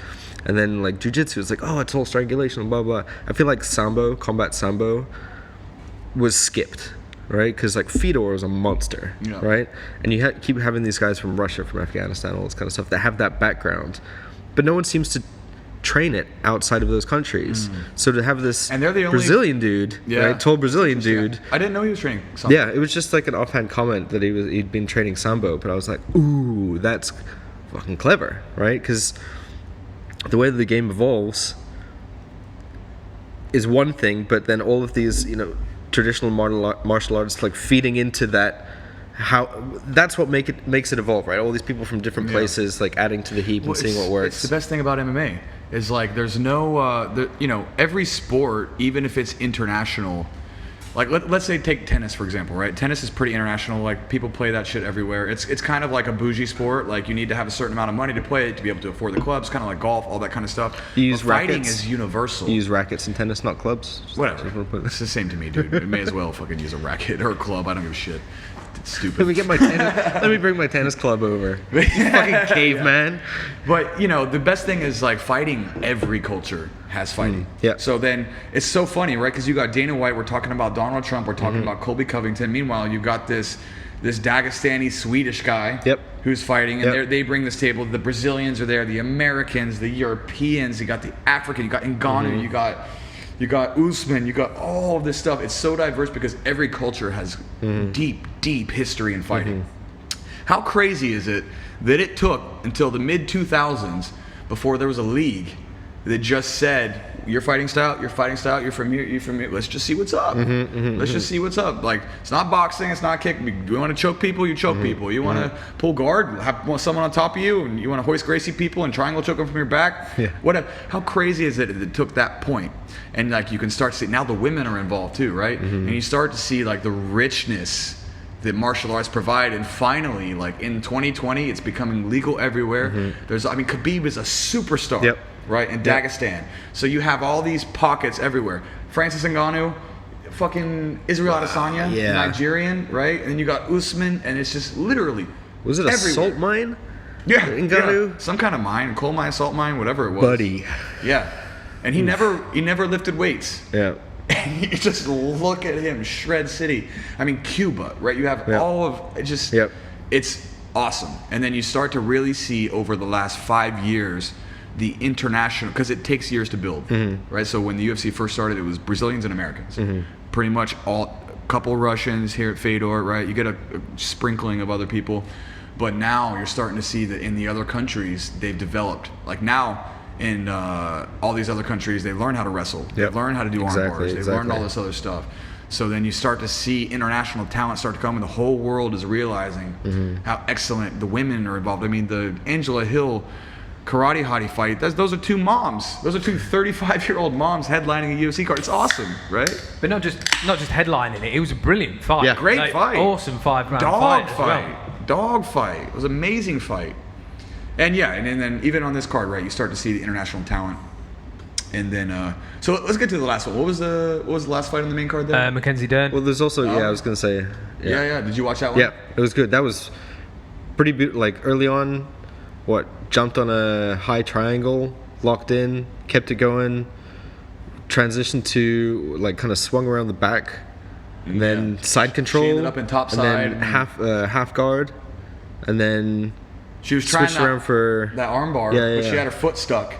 And then like jiu-jitsu is like, oh, it's all strangulation, blah, blah. I feel like combat sambo was skipped, right? Because like Fedor is a monster, right? And you keep having these guys from Russia, from Afghanistan, all this kind of stuff that have that background, but no one seems to train it outside of those countries. So to have this and they're the only Brazilian dude, right? Tall Brazilian dude. I didn't know he was training sambo. Yeah, it was just like an offhand comment that he'd been training sambo, but I was like, ooh, that's fucking clever, right? Because the way that the game evolves is one thing, but then all of these, traditional martial arts like feeding into that, that's what makes it evolve, right? All these people from different places like adding to the heap and seeing what works. It's the best thing about MMA is like there's no every sport, even if it's international, like let's say take tennis for example, right? Tennis is pretty international, like people play that shit everywhere. It's kind of like a bougie sport, like you need to have a certain amount of money to play it to be able to afford the clubs, kind of like golf, all that kind of stuff. You use fighting rackets. is universal. You use rackets in tennis, not clubs. Whatever. It's the same to me, dude. You may as well fucking use a racket or a club. I don't give a shit. It's stupid. Let me bring my tennis club over. You fucking caveman. But the best thing is like fighting. Every culture has fighting. Yeah. So then it's so funny, right? Because you got Dana White. We're talking about Donald Trump. We're talking about Colby Covington. Meanwhile, you've got this Dagestani Swedish guy. Who's fighting, and they bring this table. The Brazilians are there. The Americans, the Europeans. You got the African. You got Ngannou. You got Usman, you got all of this stuff. It's so diverse because every culture has deep history in fighting. How crazy is it that it took until the mid-2000s before there was a league that just said, your fighting style, you're from here, let's just see what's up. Let's just see what's up. Like, it's not boxing, it's not kicking. You want to choke people, you choke people. You want to pull guard, have someone on top of you, and you want to hoist Gracie people and triangle choke them from your back. Whatever. How crazy is it that it took that point? And like you can start to see, now the women are involved too, right? And you start to see like the richness that martial arts provide, and finally, like in 2020, it's becoming legal everywhere. Khabib is a superstar. Right, in Dagestan. So you have all these pockets everywhere. Francis Ngannou, fucking Israel Adesanya, Nigerian, right? And then you got Usman, and it's just literally Was it a everywhere. salt mine? Yeah, Ngannou? some kind of mine, coal mine, salt mine, whatever it was. Buddy. Yeah, and he never lifted weights. Yeah. And you just look at him, shred city. I mean, Cuba, right? You have all of it. Just it's awesome. And then you start to really see over the last 5 years the international, because it takes years to build, right? So when the UFC first started, it was Brazilians and Americans, pretty much a couple Russians here at Fedor, right? You get a sprinkling of other people, but now you're starting to see that in the other countries they've developed. Like now in all these other countries, they learn how to wrestle, they learn how to do arm bars, they learned all this other stuff. So then you start to see international talent start to come, and the whole world is realizing how excellent the women are involved. I mean, the Angela Hill Karate Hottie fight, those are two moms. Those are two 35-year-old moms headlining a UFC card. It's awesome, right? But not just headlining it. It was a brilliant fight. Yeah, great fight. Awesome 5-round fight. Dog fight. It was an amazing fight. And then even on this card, right, you start to see the international talent. And then, so let's get to the last one. What was the last fight on the main card there? Mackenzie Dern. Well, there's also I was gonna say. Yeah. Did you watch that one? Yeah, it was good. That was pretty like early on. Jumped on a high triangle, locked in, kept it going, transitioned to like kind of swung around the back, and then side control. She ended up in top and side. then half guard, and then she was trying around for that arm bar, but she had her foot stuck.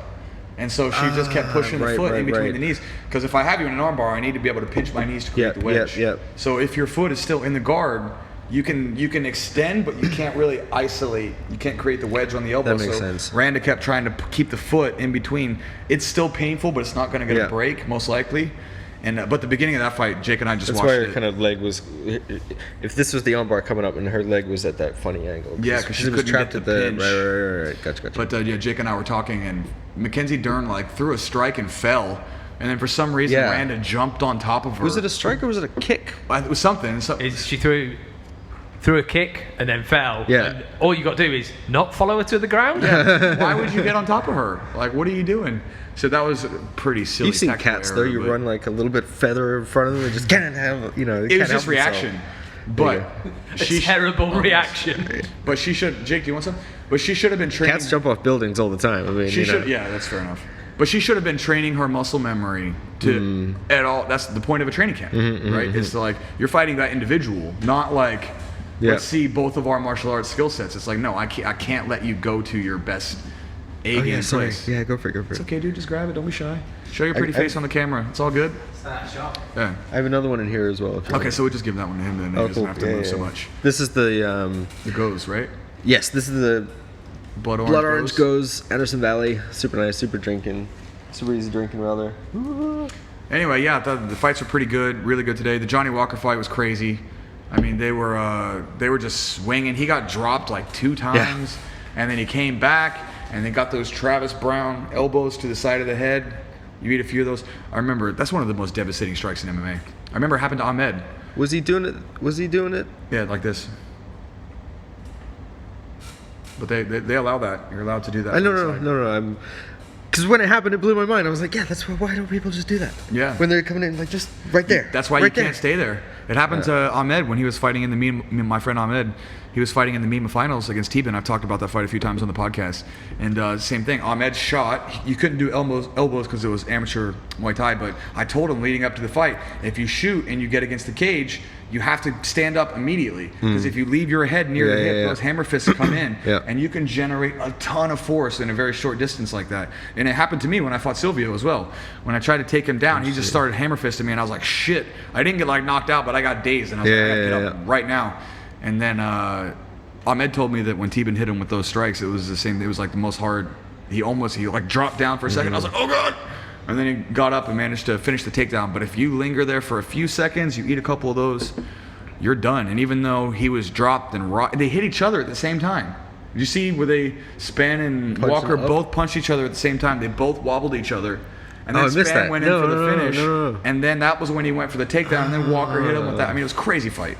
And so she just kept pushing the foot in between the knees. Because if I have you in an arm bar, I need to be able to pinch my knees to create the wedge. So if your foot is still in the guard, you can extend, but you can't really isolate. You can't create the wedge on the elbow. That makes sense. Randa kept trying to keep the foot in between. It's still painful, but it's not going to get a break, most likely. And but the beginning of that fight, Jake and I just watched it. That's why her kind of leg was. If this was the arm bar coming up, and her leg was at that funny angle. Yeah, because she was couldn't trapped get at the the pinch. Right. Gotcha. But Jake and I were talking, and Mackenzie Dern like threw a strike and fell, and then for some reason Randa jumped on top of her. Was it a strike or was it a kick? It was something. She threw a kick and then fell. Yeah. And all you got to do is not follow her to the ground. Yeah. Why would you get on top of her? Like, what are you doing? So that was pretty silly. You've seen cats though. You run like a little bit further in front of them. They just can't have, It was just reaction. But a terrible reaction. But she should. Jake, do you want some? But she should have been training. Cats jump off buildings all the time. I mean, she should. Yeah, that's fair enough. But she should have been training her muscle memory to at all. That's the point of a training camp, right? It's like you're fighting that individual, not like let's see both of our martial arts skill sets. It's like no, I can't let you go to your best A game place. Yeah, go for it. It's okay, dude. Just grab it. Don't be shy. Show your pretty face on the camera. It's all good. Yeah. I have another one in here as well. Okay, so we'll just give that one to him then. He doesn't have to move so much. This is the goes, right? Yes, this is the Blood Orange goes. Anderson Valley. Super nice. Super easy drinking rather. Anyway, the fights were pretty good. Really good today. The Johnny Walker fight was crazy. I mean, they were just swinging. He got dropped like 2 times, and then he came back, and they got those Travis Brown elbows to the side of the head. You eat a few of those. I remember that's one of the most devastating strikes in MMA. I remember it happened to Ahmed. Was he doing it? Yeah, like this. But they allow that. You're allowed to do that. No. Because when it happened, it blew my mind. I was like, that's why don't people just do that? Yeah. When they're coming in, like just right there. That's why you can't stay there. It happened to Ahmed when he was fighting in the my friend Ahmed. He was fighting in the MEMA finals against Teben. I've talked about that fight a few times on the podcast. And same thing. Ahmed shot. You couldn't do elbows because it was amateur Muay Thai. But I told him leading up to the fight, if you shoot and you get against the cage, you have to stand up immediately. Because if you leave your head near the hip, those hammer fists come in. And you can generate a ton of force in a very short distance like that. And it happened to me when I fought Silvio as well. When I tried to take him down, he just started hammer fisting me. And I was like, shit. I didn't get like knocked out, but I got dazed. And I was like, I gotta get up right now. And then Ahmed told me that when Teben hit him with those strikes, it was the same. It was like the most hard. He like dropped down for a second. I was like, oh God. And then he got up and managed to finish the takedown. But if you linger there for a few seconds, you eat a couple of those, you're done. And even though he was dropped and they hit each other at the same time. Did you see where Span and Walker both punched each other at the same time? They both wobbled each other. And then Span went in for the finish. And then that was when he went for the takedown. And then Walker hit him with that. I mean, it was a crazy fight.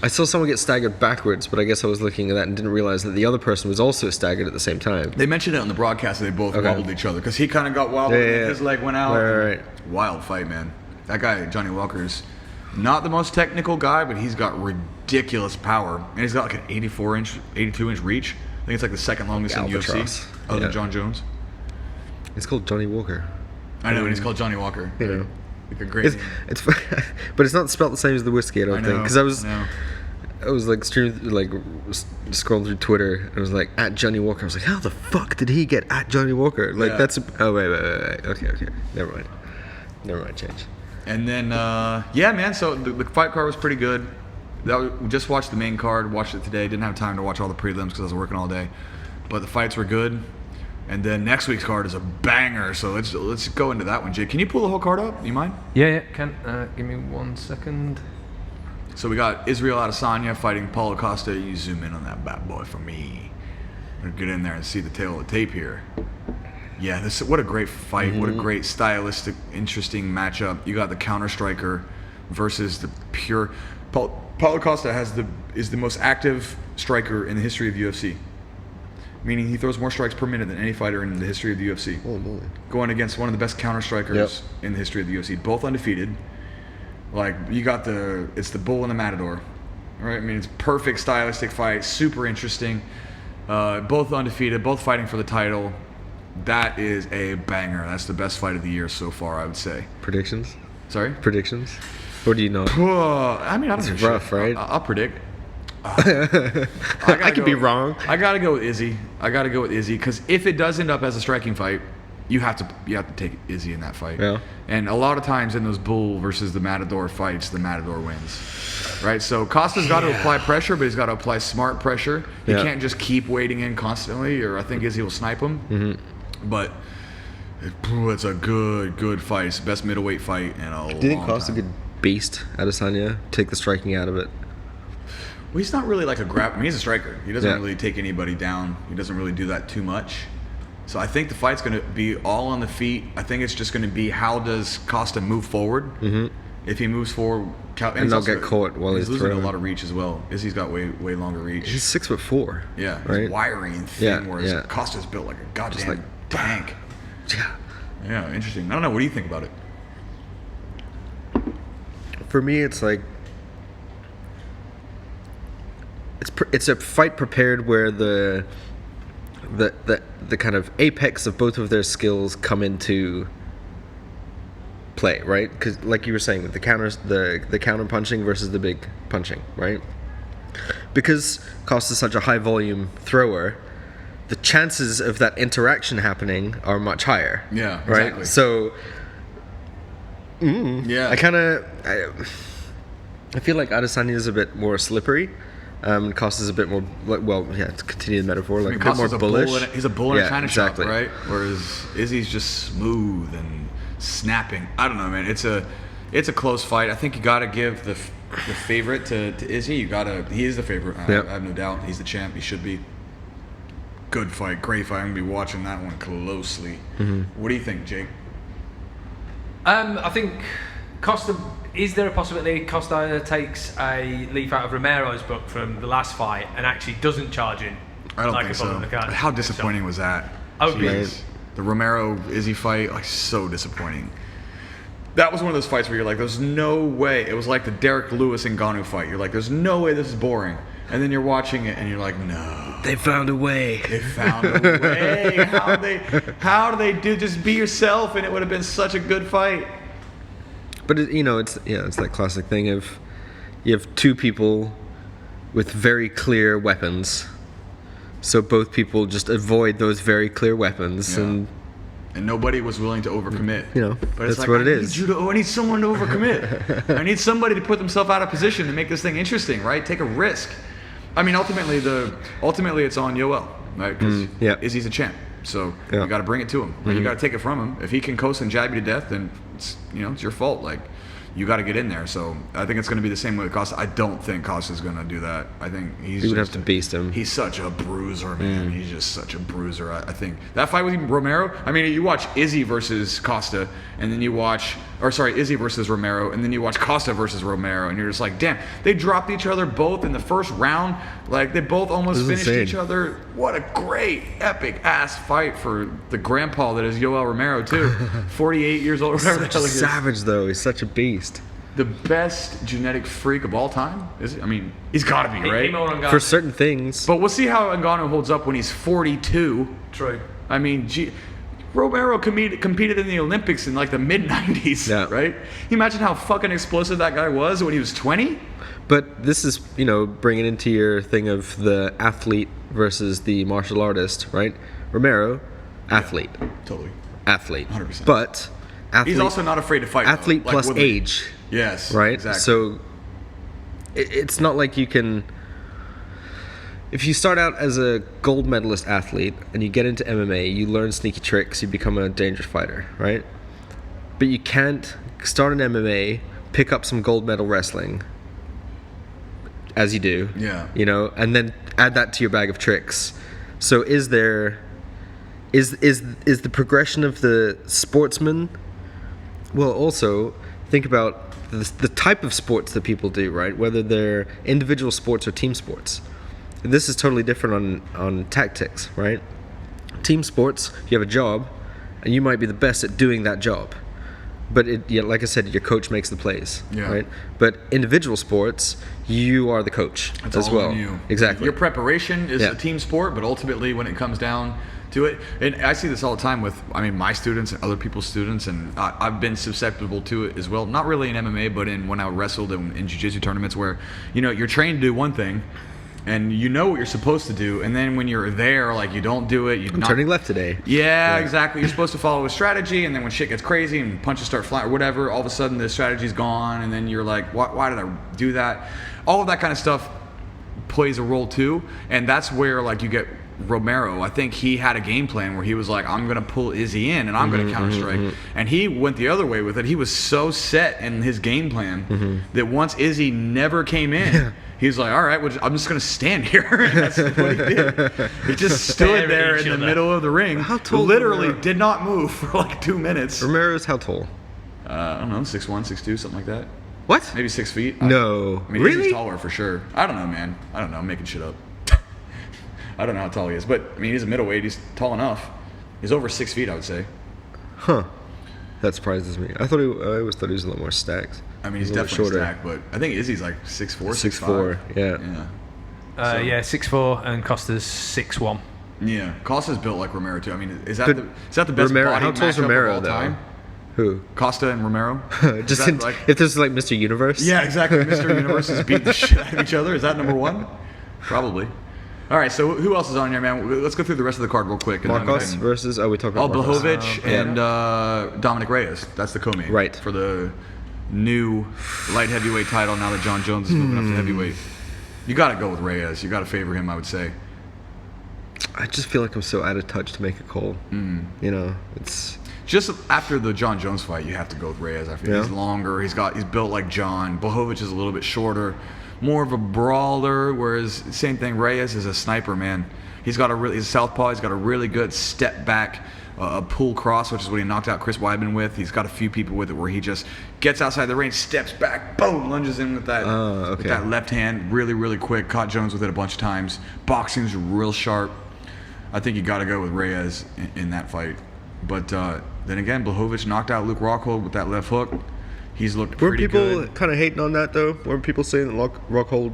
I saw someone get staggered backwards, but I guess I was looking at that and didn't realize that the other person was also staggered at the same time. They mentioned it on the broadcast that they both wobbled each other because he kind of got wobbled and his leg went out. Right. Wild fight, man. That guy, Johnny Walker's not the most technical guy, but he's got ridiculous power. And he's got like an 82-inch reach. I think it's like the second longest in UFC, other than John Jones. It's called Johnny Walker. I know, and he's called Johnny Walker. You know. Like a great name. It's but it's not spelled the same as the whiskey, I don't think. Because I was like scrolling through Twitter and I was like at Johnny Walker. I was like, how the fuck did he get at Johnny Walker? Like that's wait. Okay. Never mind. Change. And then man. So the fight card was pretty good. We just watched the main card. Watched it today. Didn't have time to watch all the prelims because I was working all day. But the fights were good. And then next week's card is a banger. So let's go into that one, Jake. Can you pull the whole card up? You mind? Yeah. Can give me 1 second. So we got Israel Adesanya fighting Paulo Costa. You zoom in on that bad boy for me. I'm gonna get in there and see the tail of the tape here. Yeah, what a great fight. What a great stylistic, interesting matchup. You got the counter striker versus the pure. Paulo Costa is the most active striker in the history of UFC. meaning he throws more strikes per minute than any fighter in the history of the UFC. Oh, moly. Going against one of the best counter strikers in the history of the UFC, both undefeated. Like, you got it's the bull and the matador, right? I mean, it's perfect stylistic fight, super interesting. Both undefeated, both fighting for the title. That is a banger. That's the best fight of the year so far, I would say. Predictions? Sorry? Predictions? Or do you know? I mean, I don't know. It's rough, right? I'll predict. I could be wrong. I gotta go with Izzy. Because if it does end up as a striking fight, you have to take Izzy in that fight. Yeah. And a lot of times in those bull versus the matador fights, the matador wins. Right? So Costa's got to apply pressure, but he's got to apply smart pressure. He can't just keep waiting in constantly, or I think Izzy will snipe him. Mm-hmm. But it's a good fight. It's the best middleweight fight in a long time. Do you think Costa could beast Adesanya, take the striking out of it? Well, he's not really like he's a striker. He doesn't really take anybody down. He doesn't really do that too much. So I think the fight's going to be all on the feet. I think it's just going to be how does Costa move forward. Mm-hmm. If he moves forward, and not get caught while he's losing throwing. a lot of reach as well. Izzy's got way longer reach. He's 6'4". Yeah, right? He's wiry and thin, whereas Costa's built like a goddamn tank. Yeah, interesting. I don't know. What do you think about it? For me, it's like it's a fight prepared where the kind of apex of both of their skills come into play, right? Because like you were saying, the counters, the counter punching versus the big punching, right? Because Costa's such a high volume thrower, the chances of that interaction happening are much higher. Yeah, right. Exactly. So, I feel like Adesanya is a bit more slippery. Costa's a bit more, to continue the metaphor, like a bit more bullish. He's a bull in a china shop, right? Whereas Izzy's just smooth and snapping. I don't know, man. It's a close fight. I think you got to give the favorite to Izzy. He is the favorite. I have no doubt. He's the champ. He should be. Good fight, great fight. I'm gonna be watching that one closely. Mm-hmm. What do you think, Jake? I think Costa. Is there a possibility Costa takes a leaf out of Romero's book from the last fight and actually doesn't charge in? I don't think so. How disappointing was that? The Romero Izzy fight, like, so disappointing. That was one of those fights where you're like, there's no way. It was like the Derek Lewis and Ngannou fight. You're like, there's no way this is boring. And then you're watching it and you're like, no. They found a way. How do they do? Just be yourself, and it would have been such a good fight. But it's that classic thing of you have two people with very clear weapons, so both people just avoid those very clear weapons, and nobody was willing to overcommit. But it's that's what it is. I need someone to overcommit. I need somebody to put themselves out of position to make this thing interesting, right? Take a risk. I mean, ultimately it's on Yoel, right? Because Izzy's a champ, so you got to bring it to him. Right? You got to take it from him. If he can coast and jab you to death, then it's your fault. Like, you got to get in there. So I think it's going to be the same way with Costa. I don't think Costa's going to do that. I think he would have to beast him. He's such a bruiser, man. He's just such a bruiser. I think that fight with Romero. I mean, you watch Izzy versus Costa, and then Izzy versus Romero, and then you watch Costa versus Romero, and you're just like, damn, they dropped each other both in the first round. Like, they both almost finished each other. What a great, epic ass fight for the grandpa that is Yoel Romero too. 48 years old. Such a savage, though. He's such a beast. The best genetic freak of all time? Is he? I mean, he's got to be, right? For certain things. But we'll see how Ngannou holds up when he's 42. True. I mean, Romero competed in the Olympics in like the mid-90s, right? Can you imagine how fucking explosive that guy was when he was 20? But this is, bringing into your thing of the athlete versus the martial artist, right? Romero, athlete. Yeah, totally. Athlete. 100%. But athlete, he's also not afraid to fight. Athlete plus Woodley. age. Yes. Right? Exactly. So it's not like you can... If you start out as a gold medalist athlete and you get into MMA, you learn sneaky tricks, you become a dangerous fighter, right? But you can't start in MMA, pick up some gold medal wrestling, as you do, and then add that to your bag of tricks. So is the progression of the sportsman? Well, also think about the type of sports that people do, right? Whether they're individual sports or team sports. this is totally different on tactics, right? Team sports, you have a job, and you might be the best at doing that job. But like I said, your coach makes the plays, right? But individual sports, you are the coach as well. On you. Exactly. Your preparation is a team sport, but ultimately when it comes down to it, and I see this all the time with, my students and other people's students, and I've been susceptible to it as well. Not really in MMA, but when I wrestled in jiu-jitsu tournaments where, you're trained to do one thing, and you know what you're supposed to do, and then when you're there, like, you don't do it. I'm turning left today. Yeah, exactly. You're supposed to follow a strategy, and then when shit gets crazy and punches start flying or whatever, all of a sudden the strategy's gone, and then you're like, why did I do that? All of that kind of stuff plays a role too, and that's where, like, you get Romero. I think he had a game plan where he was like, I'm going to pull Izzy in, and I'm going to counter-strike. And he went the other way with it. He was so set in his game plan that once Izzy never came in, he was like, all right, well, I'm just going to stand here. And that's what he did. He just stood there in the middle of the ring. How tall? Literally did not move for like 2 minutes. Romero's how tall? I don't know, 6'1", 6'2", something like that. What? Maybe 6 feet. No. Really? He's taller for sure. I don't know, man. I don't know. I'm making shit up. I don't know how tall he is, but he's a middleweight. He's tall enough. He's over 6 feet, I would say. Huh. That surprises me. I always thought he was a little more stacked. He's definitely stacked, but I think Izzy's like 6'4", 6'4", yeah. 6'4", and Costa's 6'1". Yeah, Costa's built like Romero too. Is that the best Romero, body how tall's Romero, of all time? Who? Costa and Romero? If there's like Mr. Universe? Yeah, exactly. Mr. Universe is beating the shit out of each other. Is that number one? Probably. All right, so who else is on here, man? Let's go through the rest of the card real quick. Marcos versus... Oh, we talked about Marcos. Blachowicz and Dominic Reyes. That's the co-main. Right. For the new light heavyweight title now that John Jones is moving up to heavyweight. You got to go with Reyes. You got to favor him, I would say. I just feel like I'm so out of touch to make a call. It's... Just after the John Jones fight, you have to go with Reyes. I feel he's longer. He's built like John. Blachowicz is a little bit shorter. More of a brawler, whereas same thing, Reyes is a sniper, man. He's a southpaw. He's got a really good step back, pull cross, which is what he knocked out Chris Weidman with. He's got a few people with it where he just gets outside the range, steps back, boom, lunges in with that with that left hand, really, really quick. Caught Jones with it a bunch of times. Boxing's real sharp. I think you got to go with Reyes in that fight. But then again, Blachowicz knocked out Luke Rockhold with that left hook. He's looked pretty good. Weren't people kind of hating on that though? Weren't people saying that Rockhold?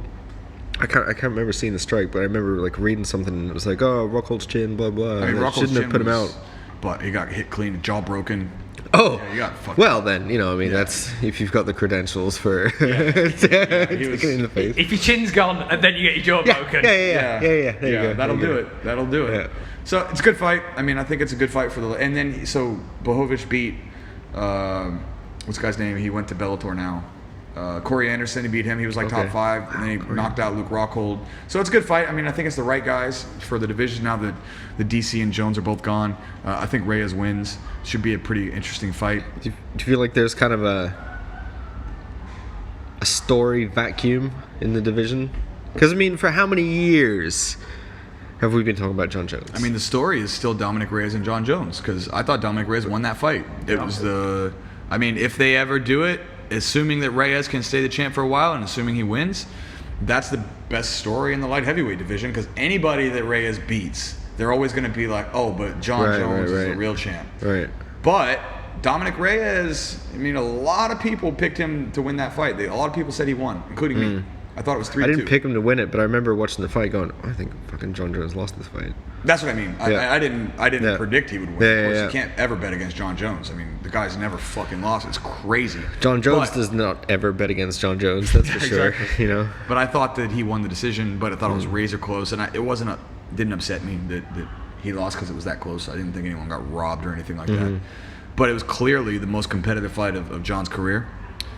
I can't remember seeing the strike, but I remember like reading something and it was like, oh, Rockhold's chin, blah blah. Rockhold's shouldn't have put him out. But he got hit clean, jaw broken. Oh, yeah, you got fucked well up. Then that's if you've got the credentials for taking it in the face. If your chin's gone and then you get your jaw broken. Yeah. There you go. That'll do it. That'll do it. Yeah. So it's a good fight. I think it's a good fight for the. And then Blachowicz beat. What's the guy's name? He went to Bellator now. Corey Anderson, he beat him. He was like top 5, and then he knocked out Luke Rockhold. So it's a good fight. I think it's the right guys for the division now that the DC and Jones are both gone. I think Reyes wins. Should be a pretty interesting fight. Do you feel like there's kind of a story vacuum in the division? Because for how many years have we been talking about John Jones? The story is still Dominic Reyes and John Jones, because I thought Dominic Reyes won that fight. It was if they ever do it, assuming that Reyes can stay the champ for a while and assuming he wins, that's the best story in the light heavyweight division, because anybody that Reyes beats, they're always going to be like, oh, but John Jones is the real champ. Right. But Dominic Reyes, a lot of people picked him to win that fight. A lot of people said he won, including me. I thought it was 3-2. I didn't pick him to win it, but I remember watching the fight going, I think fucking John Jones lost this fight. That's what I mean. I didn't predict he would win. Of course, you can't ever bet against John Jones. The guy's never fucking lost. It's crazy. John Jones does not ever bet against John Jones, that's for sure. But I thought that he won the decision, but I thought it was razor close, and it didn't upset me that he lost because it was that close. I didn't think anyone got robbed or anything like that. But it was clearly the most competitive fight of John's career.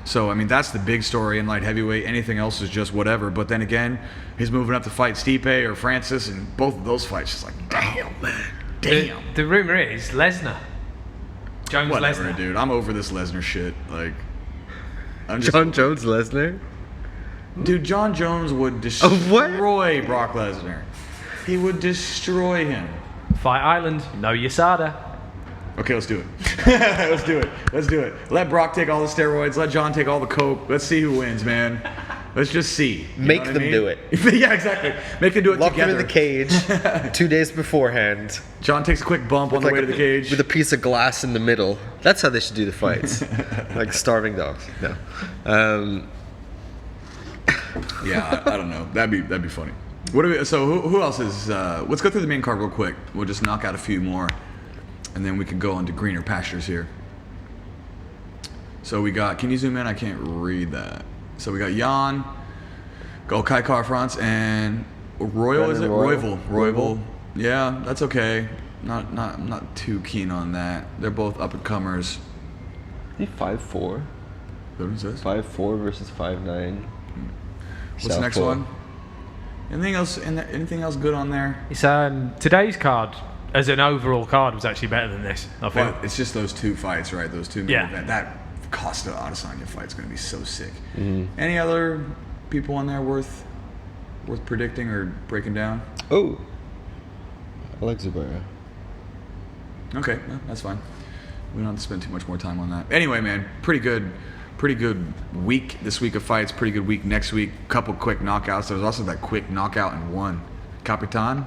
So, that's the big story in light heavyweight. Anything else is just whatever. But then again, he's moving up to fight Stipe or Francis, and both of those fights, just like, damn, man. Damn. The rumor is Lesnar. Whatever, dude. I'm over this Lesnar shit. John Jones Lesnar? Dude, John Jones would destroy Brock Lesnar. He would destroy him. Fight Island, no USADA. Okay, let's do it. Let's do it. Let Brock take all the steroids. Let John take all the coke. Let's see who wins, man. Let's just see. You Make know what them I mean? do it. Yeah, exactly. Make them do it Lock together. them in the cage 2 days beforehand. John takes a quick bump on the way to the cage. With a piece of glass in the middle. That's how they should do the fights. Like starving dogs. No. Yeah, I don't know. That'd be funny. So who else is? Let's go through the main card real quick. We'll just knock out a few more, and then we can go into greener pastures here. So we got. Can you zoom in? I can't read that. So we got Jan, Kai Car France, and Royal. Is it Royval? Yeah, that's okay. I'm not too keen on that. They're both up and comers. He 5'4". What is this? 5'4" versus 5'9". What's the next one? Anything else good on there? It's today's card as an overall card was actually better than this. I think. Well, it's just those two fights, right? Those two. Yeah. That Costa Adesanya fight's going to be so sick. Mm-hmm. Any other people on there worth predicting or breaking down? Oh, I like Zubaira. Okay, well, that's fine. We don't have to spend too much more time on that. Anyway, man, pretty good week this week of fights. Pretty good week next week. Couple quick knockouts. There was also that quick knockout in one. Capitan.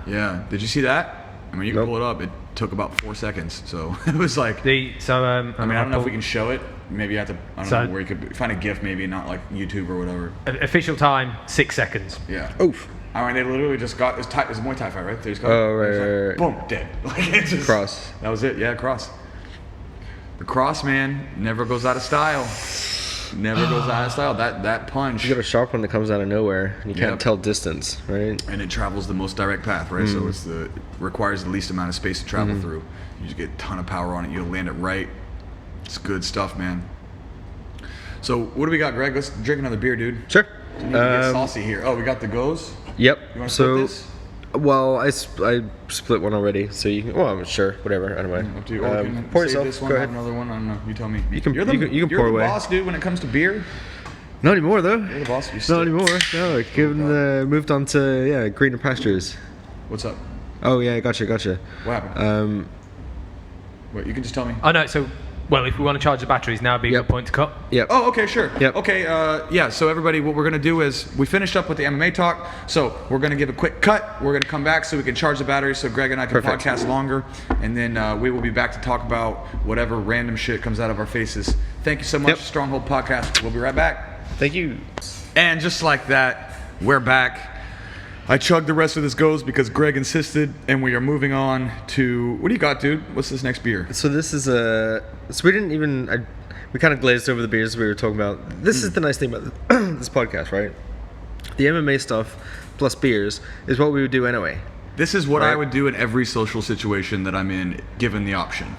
Yeah. Did you see that? I mean, you can pull it up. It took about 4 seconds. So it was like. I mean, I don't know if we can show it. Maybe you have to. I don't know where you could find a GIF. Maybe not like YouTube or whatever. Official time 6 seconds. Yeah. Oof. I mean, they literally just got. It was a Muay Thai fight, right? They just got. Oh, right. Boom, dead. Like it's just, Cross. That was it. Yeah, cross. The cross, man, never goes out of style. Never goes out of style. That punch. You got a sharp one that comes out of nowhere, and you can't tell distance, right? And it travels the most direct path, right? So it requires the least amount of space to travel through. You just get a ton of power on it. You'll land it right. It's good stuff, man. So what do we got, Greg? Let's drink another beer, dude. Sure. We need to get saucy here. Oh, we got the goes. Yep. You want to split this? Well, I split one already, so you can. Well, I'm sure. Whatever. Anyway. Up to you. Or can pour save yourself. this one, Go have ahead. another one. I don't know. You tell me. You can You're pour the away. boss, dude. When it comes to beer, Not anymore, though. you're the boss. Not anymore. No, moved on to greener pastures. What's up? Oh yeah, gotcha. What happened? Wait, you can just tell me. Oh no, so well, if we want to charge the batteries, now would be a good point to cut. Yep. Oh, okay, sure. Yep. Okay, yeah, so everybody, what we're going to do is, we finished up with the MMA talk, so we're going to give a quick cut. We're going to come back so we can charge the batteries so Greg and I can Perfect. podcast longer, and then we will be back to talk about whatever random shit comes out of our faces. Thank you so much, Yep. Stronghold Podcast. We'll be right back. Thank you. And just like that, we're back. I chugged the rest of this goes because Greg insisted, and we are moving on to, what do you got, dude? What's this next beer? So this is So we didn't even. We kind of glazed over the beers we were talking about. This is the nice thing about this podcast, right? The MMA stuff plus beers is what we would do anyway. This is what Right. I would do in every social situation that I'm in, given the option.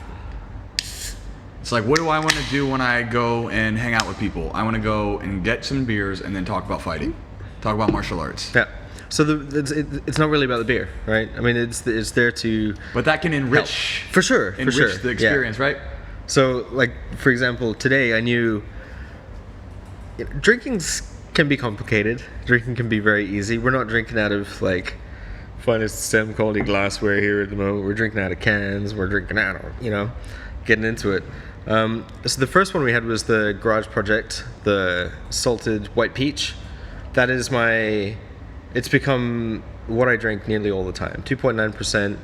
It's like, what do I want to do when I go and hang out with people? I want to go and get some beers and then talk about fighting, talk about martial arts. Yeah. So it's not really about the beer, right? I mean, it's there to. But that can enrich, For sure. the experience, right? So, like, for example, today I knew drinking can be complicated. Drinking can be very easy. We're not drinking out of, like, finest STEM quality glassware here at the moment. We're drinking out of cans. We're drinking out of, getting into it. So the first one we had was the Garage Project, the salted white peach. That is it's become what I drink nearly all the time. 2.9%.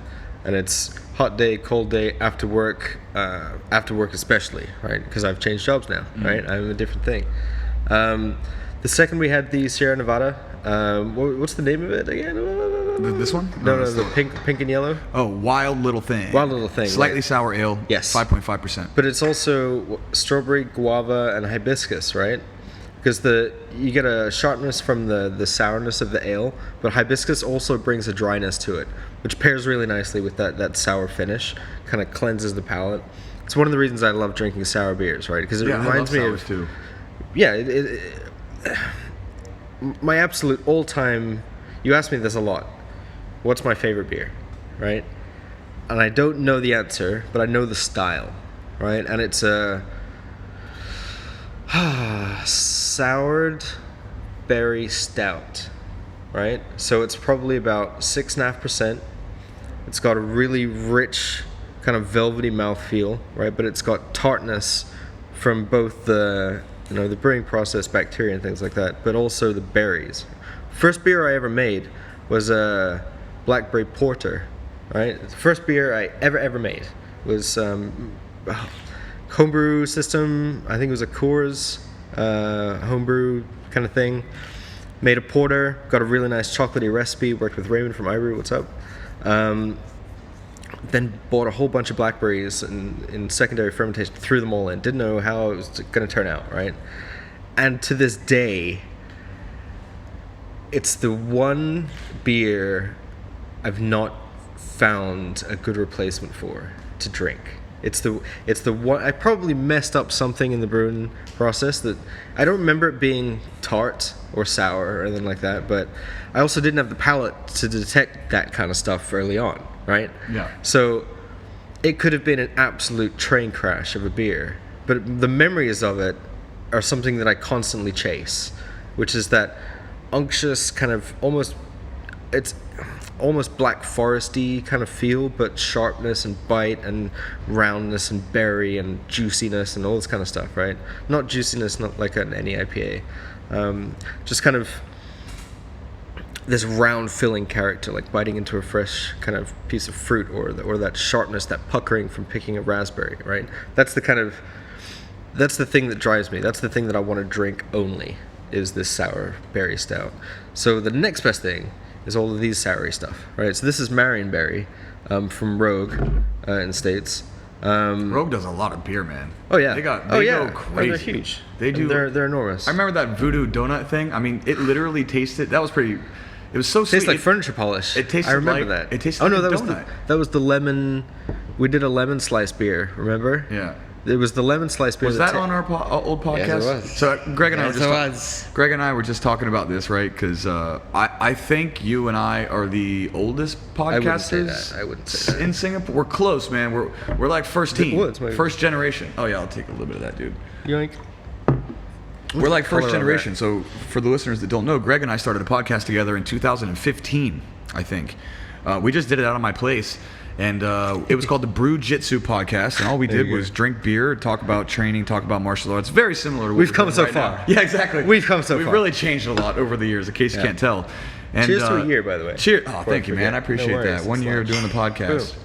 And it's hot day, cold day, after work especially, right? Because I've changed jobs now, right? I'm a different thing. The second we had the Sierra Nevada. What's the name of it again? This one? No, the pink and yellow. Oh, Wild Little Thing. Wild Little Thing. Slightly right. sour ale. Yes. 5.5%. But it's also strawberry, guava, and hibiscus, right? Because you get a sharpness from the sourness of the ale, but hibiscus also brings a dryness to it, which pairs really nicely with that sour finish. Kind of cleanses the palate. It's one of the reasons I love drinking sour beers, right? Because it reminds me of. Too. Yeah, my absolute all-time. You ask me this a lot. What's my favorite beer, right? And I don't know the answer, but I know the style, right? And it's a soured berry stout, right? So it's probably about 6.5%. It's got a really rich kind of velvety mouthfeel, right? But it's got tartness from both the you know, the brewing process, bacteria and things like that, but also the berries. First beer I ever made was a blackberry porter, right? The first beer I ever made was homebrew system. I think it was a Coors homebrew kind of thing. Made a porter, got a really nice chocolatey recipe, worked with Raymond from Ivory, what's up? Then bought a whole bunch of blackberries in secondary fermentation, threw them all in. Didn't know how it was going to turn out, right? And to this day, it's the one beer I've not found a good replacement for to drink. It's the one. I probably messed up something in the brewing process that I don't remember it being tart or sour or anything like that, but I also didn't have the palate to detect that kind of stuff early on, right? Yeah. So it could have been an absolute train crash of a beer, but the memories of it are something that I constantly chase, which is that unctuous kind of almost black foresty kind of feel, but sharpness and bite and roundness and berry and juiciness and all this kind of stuff, right? Not juiciness, not like any IPA. Just kind of this round filling character, like biting into a fresh kind of piece of fruit, or that sharpness, that puckering from picking a raspberry, right? That's the thing that drives me. That's the thing that I want to drink only, is this sour berry stout. So the next best thing is all of these soury stuff, right? So this is Marionberry from Rogue in the States. Rogue does a lot of beer, man. Oh yeah, they go Oh, crazy. they're huge. They do. They're enormous. I remember that voodoo donut thing. I mean, it literally tasted. That was pretty. It was so sweet. Tastes like furniture polish. It tasted. I remember like, that. It tasted. Oh like no, a that donut. was the lemon. We did a lemon slice beer. Remember? Yeah. It was the lemon slice beer. Was that on our old podcast? Yes, it was. So Greg and I were just talking about this, right? Because I think you and I are the oldest podcasters. I wouldn't say that. In Singapore. We're close, man. We're like first team, Woods, maybe. first generation. Oh yeah, I'll take a little bit of that, dude. Yoink. We're like first color on generation. So for the listeners that don't know, Greg and I started a podcast together in 2015, I think. We just did it out of my place. And it was called the Brew Jitsu podcast, and all we did was drink beer, talk about training, talk about martial arts. Very similar to what We've come so right far. now. Yeah, exactly. We've come so We've far. really changed a lot over the years, in case you can't tell. And, Cheers to a year, by the way. Cheers! Oh, thank you, man. I appreciate worries. that. 1 year of doing the podcast.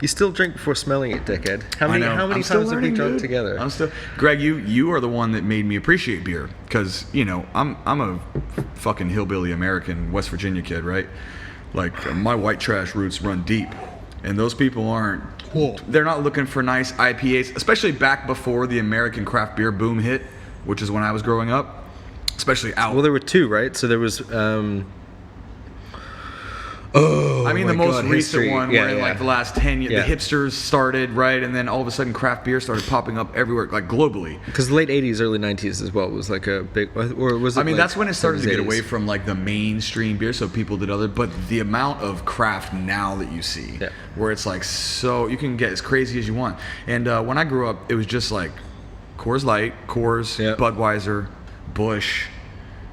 You still drink before smelling it, dickhead. How I many know. times have we drunk together? I'm still, Greg. You are the one that made me appreciate beer, because I'm a fucking hillbilly American West Virginia kid, right? Like my white trash roots run deep. And those people aren't, they're not looking for nice IPAs, especially back before the American craft beer boom hit, which is when I was growing up, especially out. Well, there were two, right? So there was, the most recent history. one where in like the last 10 years, Yeah. the hipsters started, right? And then all of a sudden craft beer started popping up everywhere, like globally. Because the late 80s, early 90s as well was like a big, or was it I mean, like that's when it started to get 70s? away from like the mainstream beer, so people did other. But the amount of craft now that you see, where it's like so you can get as crazy as you want. And when I grew up, it was just like Coors Light, Coors, Budweiser, Busch.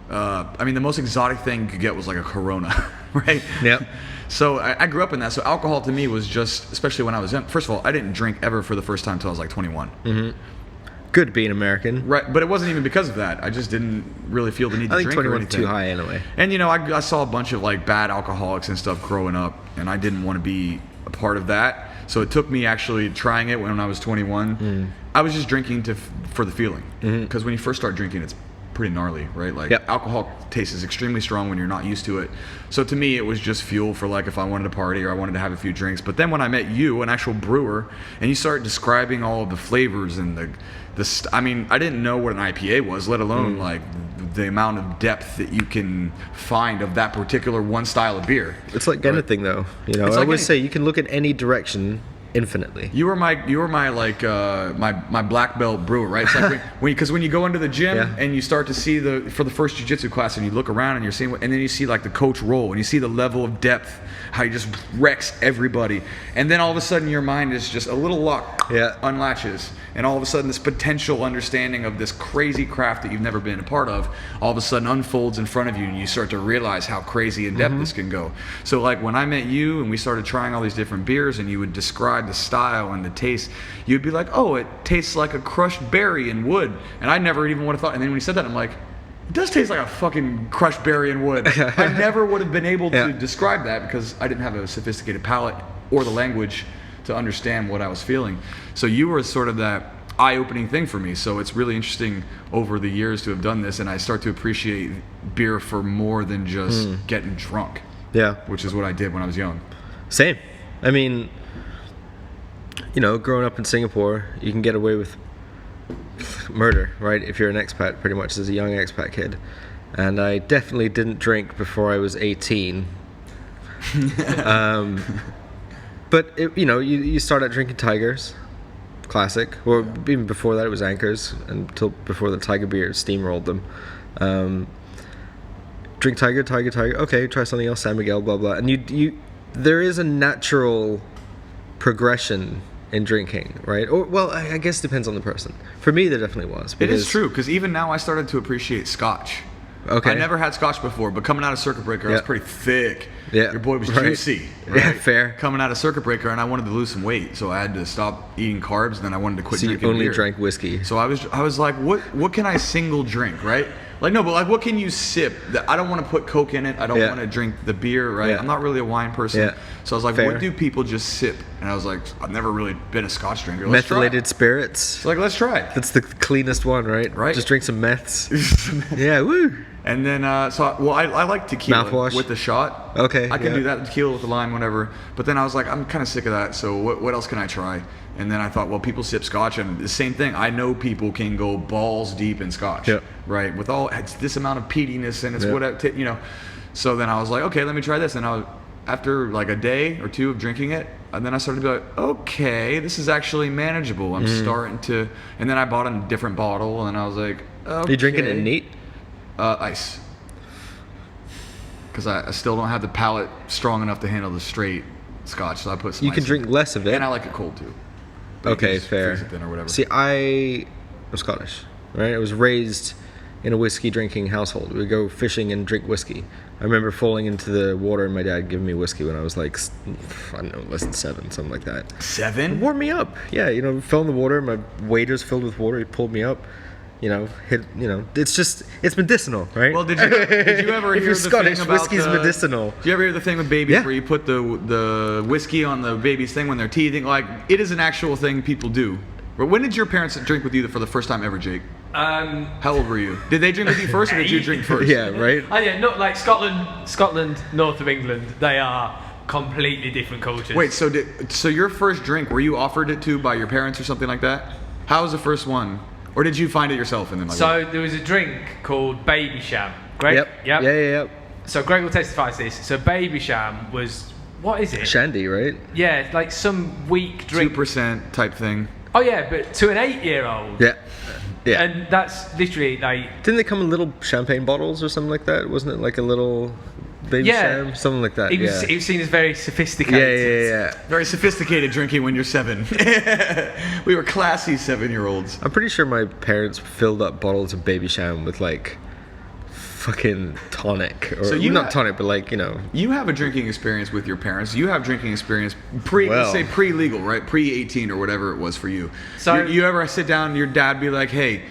I mean, the most exotic thing you could get was like a Corona, right? Yep. So I grew up in that. So alcohol to me was just, especially when I was young. First of all, I didn't drink ever for the first time until I was like 21. Mm-hmm. Good being American. Right, but it wasn't even because of that. I just didn't really feel the need to drink or anything. I think 21 too high anyway. And I saw a bunch of like bad alcoholics and stuff growing up, and I didn't want to be a part of that. So it took me actually trying it when I was 21. I was just drinking for the feeling, because when you first start drinking, it's pretty gnarly, right? Like alcohol taste is extremely strong when you're not used to it. So to me, it was just fuel for like if I wanted to party or I wanted to have a few drinks. But then when I met you, an actual brewer, and you start describing all of the flavors and I mean, I didn't know what an IPA was, let alone like the amount of depth that you can find of that particular one style of beer. It's like anything, though. I like always say you can look at any direction infinitely. You were my like my black belt brewer, right? It's like when you go into the gym and you start to see for the first jiu-jitsu class, and you look around and you're seeing and then you see like the coach roll and you see the level of depth, how he just wrecks everybody, and then all of a sudden your mind is just a little lock unlatches, and all of a sudden this potential understanding of this crazy craft that you've never been a part of all of a sudden unfolds in front of you, and you start to realize how crazy in depth this can go. So like when I met you and we started trying all these different beers, and you would describe describe the style and the taste, you'd be like, oh, it tastes like a crushed berry and wood. And I never even would have thought. And then when you said that, I'm like, it does taste like a fucking crushed berry and wood. I never would have been able to describe that because I didn't have a sophisticated palate or the language to understand what I was feeling. So you were sort of that eye-opening thing for me. So it's really interesting over the years to have done this, and I start to appreciate beer for more than just getting drunk. Yeah. Which is what I did when I was young. Same. I mean, you know, growing up in Singapore, you can get away with murder, right? If you're an expat, pretty much, as a young expat kid. And I definitely didn't drink before I was 18. But, you know, you start out drinking Tigers. Classic. Or even before that, it was Anchors, until before the Tiger beer steamrolled them. Drink Tiger. Okay, try something else. San Miguel, blah blah. And there is a natural progression in drinking, right? Or well, I guess it depends on the person. For me, there definitely was. It is true, because even now I started to appreciate Scotch. Okay. I never had Scotch before, but coming out of Circuit Breaker, I was pretty thick. Yeah. Your boy was juicy. Right? Yeah, fair. Coming out of Circuit Breaker, and I wanted to lose some weight, so I had to stop eating carbs, and then I wanted to quit drinking beer. So you only drank whiskey. So I was like, what can I single drink, right? Like, no, but like, what can you sip? I don't want to put Coke in it. I don't want to drink the beer, right? I'm not really a wine person. Yeah. So I was like, what do people just sip? And I was like, I've never really been a Scotch drinker. Let's Methylated try. spirits. So like, let's try it. That's the cleanest one, right? Right. Just drink some meths. Yeah, woo. And then, I like tequila Mouthwash. with the shot. Okay. I can do that, tequila with the lime, whatever. But then I was like, I'm kind of sick of that, so what else can I try? And then I thought, well, people sip Scotch, and the same thing. I know people can go balls deep in Scotch, right? With it's this amount of peatiness, and it's whatever, you know. So then I was like, okay, let me try this. And after like a day or two of drinking it, and then I started to be like, okay, this is actually manageable. I'm starting to, and then I bought a different bottle, and I was like, okay. You drinking it neat? Ice. Because I still don't have the palate strong enough to handle the straight Scotch, so I put some You ice can in drink it. less of it. And I like it cold too. But Okay, you can just fair. freeze it then or whatever. See, I'm Scottish, right? I was raised in a whiskey drinking household. We would go fishing and drink whiskey. I remember falling into the water and my dad giving me whiskey when I was like, I don't know, less than 7, something like that. 7? It warmed me up. Yeah, you know, fell in the water. My waders filled with water. He pulled me up. You know, it's medicinal, right? Well, did you ever if hear you're the Scottish, thing about whiskey's medicinal. Did you ever hear the thing with babies Yeah. where you put the whiskey on the baby's thing when they're teething? Like, it is an actual thing people do. But when did your parents drink with you for the first time ever, Jake? How old were you? Did they drink with you first, or did you drink first? Yeah, right. Oh yeah, not like Scotland, north of England. They are completely different cultures. Wait, so your first drink, were you offered it to by your parents or something like that? How was the first one? Or did you find it yourself and then like So there was a drink called Baby Sham. Greg? Yep. Yeah. So Greg will testify to this. So Baby Sham was, what is it? Shandy, right? Yeah, like some weak drink. 2% type thing? Oh yeah, but to an 8-year-old. Yeah. Yeah. And that's literally like... Didn't they come in little champagne bottles or something like that? Wasn't it like a little baby sham? Something like that, It was seen as very sophisticated. Yeah. Very sophisticated drinking when you're 7. We were classy 7-year-olds. I'm pretty sure my parents filled up bottles of baby sham with like fucking tonic. Or So you not tonic, but like, you know. You have a drinking experience with your parents. You have drinking experience let's say pre-legal, right? Pre-18 or whatever it was for you. So you ever sit down and your dad be like, hey,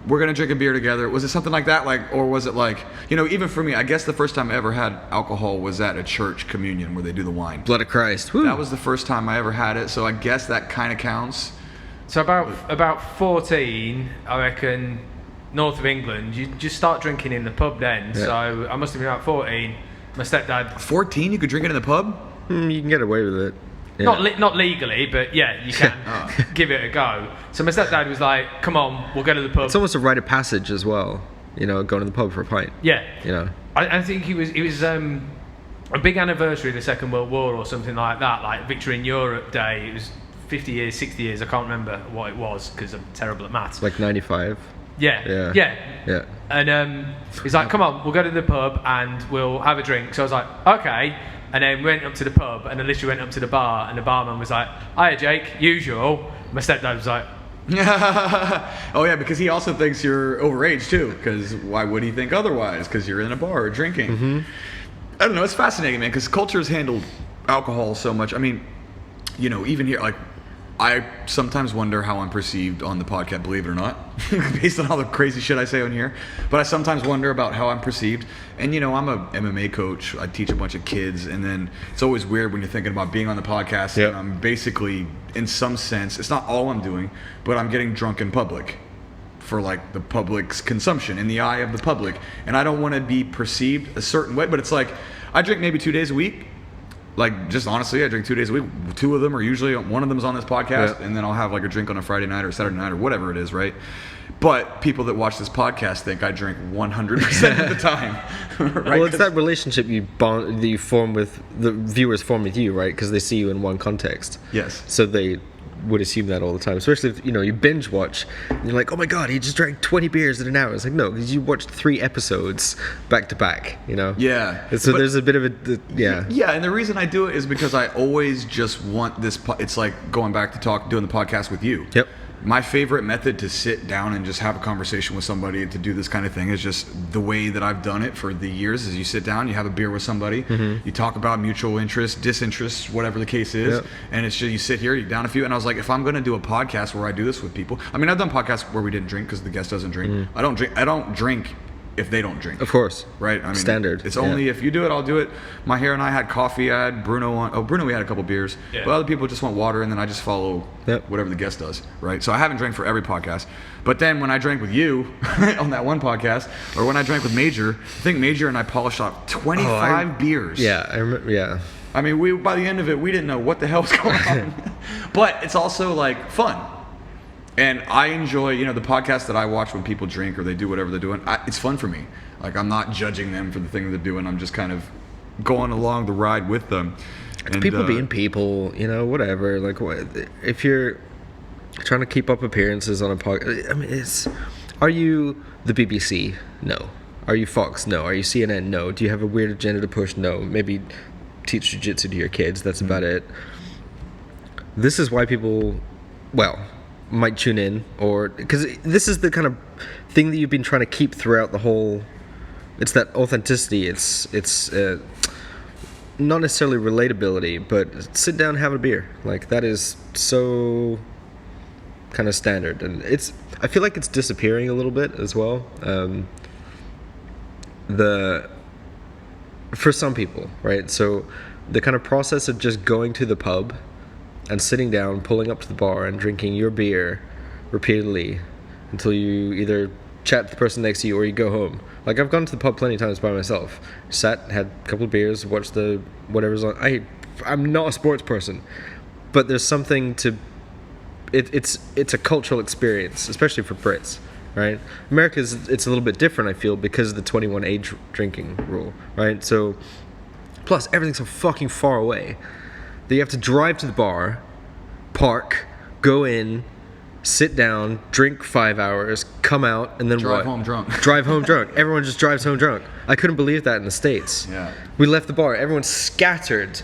we're going to drink a beer together. Was it something like that? Like, or was it like, you know, even for me, I guess the first time I ever had alcohol was at a church communion where they do the wine. Blood of Christ. Woo. That was the first time I ever had it. So I guess that kind of counts. So about 14, I reckon, north of England, you just start drinking in the pub then. Yeah. So I must have been about 14. My stepdad... 14? You could drink it in the pub? You can get away with it. Yeah. Not legally, but yeah, you can give it a go. So my stepdad was like, come on, we'll go to the pub. It's almost a rite of passage as well. You know, going to the pub for a pint. Yeah. You know. I think it was a big anniversary of the Second World War or something like that, like Victory in Europe Day. It was 50 years, 60 years, I can't remember what it was because I'm terrible at maths. Like 95. Yeah. And he's like, come on, we'll go to the pub and we'll have a drink. So I was like, okay. And then we went up to the pub and I literally went up to the bar and the barman was like, hiya Jake, usual. My stepdad was like... Oh yeah, because he also thinks you're overage too, because why would he think otherwise? Because you're in a bar drinking. Mm-hmm. I don't know, it's fascinating, man, because culture has handled alcohol so much. I mean, you know, even here, like, I sometimes wonder how I'm perceived on the podcast, believe it or not, based on all the crazy shit I say on here. But I sometimes wonder about how I'm perceived. And, you know, I'm a MMA coach. I teach a bunch of kids. And then it's always weird when you're thinking about being on the podcast. Yep. And I'm basically, in some sense, it's not all I'm doing, but I'm getting drunk in public for, like, the public's consumption, in the eye of the public. And I don't want to be perceived a certain way. But it's like, I drink maybe 2 days a week. Like, just honestly, I drink 2 days a week. 2 of them are usually, one of them is on this podcast, and then I'll have like a drink on a Friday night or Saturday night or whatever it is, right? But people that watch this podcast think I drink 100% of the time. Right? Well, it's that relationship that you form with the viewers form with you, right? Because they see you in one context. Yes. So they would assume that all the time, especially if, you know, you binge watch and you're like, oh my god, he just drank 20 beers in an hour. It's like, no, because you watched 3 episodes back to back, you know. Yeah. And so there's a bit of a Yeah, and the reason I do it is because I always just want this. It's like going back to doing the podcast with you. Yep. My favorite method to sit down and just have a conversation with somebody and to do this kind of thing is just the way that I've done it for the years. Is you sit down, you have a beer with somebody, you talk about mutual interests, disinterests, whatever the case is, and it's just you sit here, you down a few. And I was like, if I'm going to do a podcast where I do this with people, I mean, I've done podcasts where we didn't drink because the guest doesn't drink. I don't drink if they don't drink. Of course. Right? I mean, standard. It's only if you do it, I'll do it. My hair and I had coffee. I had Bruno on. Oh, Bruno, we had a couple beers. Yeah. But other people just want water, and then I just follow whatever the guest does. Right? So I haven't drank for every podcast. But then when I drank with you on that one podcast, or when I drank with Major, I think Major and I polished off 25 beers. Yeah, I remember. Yeah. I mean, by the end of it, we didn't know what the hell was going on. But it's also like fun. And I enjoy, you know, the podcasts that I watch when people drink or they do whatever they're doing. It's fun for me. Like, I'm not judging them for the thing they're doing. I'm just kind of going along the ride with them. And, people being people, you know, whatever. Like, if you're trying to keep up appearances on a podcast, I mean, are you the BBC? No. Are you Fox? No. Are you CNN? No. Do you have a weird agenda to push? No. Maybe teach jiu-jitsu to your kids. That's about it. This is why people, might tune in, or because this is the kind of thing that you've been trying to keep throughout the whole. It's that authenticity. It's not necessarily relatability, but sit down and have a beer. Like, that is so kind of standard, and I feel like it's disappearing a little bit as well. For some people, right? So the kind of process of just going to the pub and sitting down, pulling up to the bar and drinking your beer repeatedly until you either chat to the person next to you or you go home. Like, I've gone to the pub plenty of times by myself. Sat, had a couple of beers, watched the whatever's on. I'm not a sports person, but there's something to it's a cultural experience, especially for Brits, right? America's it's a little bit different, I feel, because of the 21 age drinking rule, right? So plus everything's so fucking far away that you have to drive to the bar, park, go in, sit down, drink 5 hours, come out, and then drive home drunk. Drive home drunk. Everyone just drives home drunk. I couldn't believe that in the States. Yeah. We left the bar. Everyone's scattered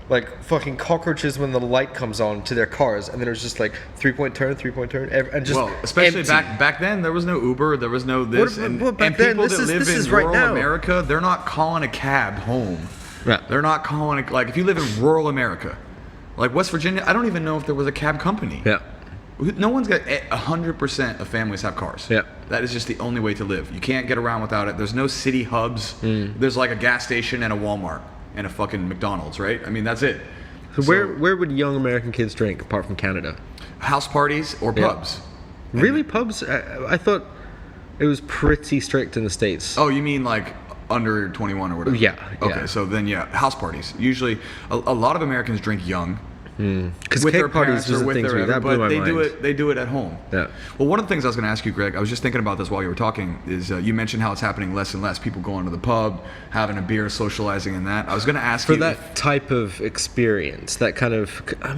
like fucking cockroaches when the light comes on to their cars, and then it was just like 3-point turn, and just especially empty. back then, there was no Uber, there was no this, and people that live in rural America, they're not calling a cab home. Yeah. They're not calling it, like, if you live in rural America, like West Virginia, I don't even know if there was a cab company. Yeah. No one's got 100% of families have cars. Yeah. That is just the only way to live. You can't get around without it. There's no city hubs. There's like a gas station and a Walmart and a fucking McDonald's, right? I mean, that's it. So where would young American kids drink apart from Canada? House parties or pubs. Really, pubs? I thought it was pretty strict in the States. Oh, you mean like under 21 or whatever? Yeah. Okay, so then house parties. Usually, a lot of Americans drink young. Because with cake their parties parents or with their that blew but my they mind. do it at home. Yeah. Well, one of the things I was going to ask you, Greg, I was just thinking about this while you were talking, is you mentioned how it's happening less and less. People going to the pub, having a beer, socializing, and that. I was going to ask for you that type of experience, that kind of. I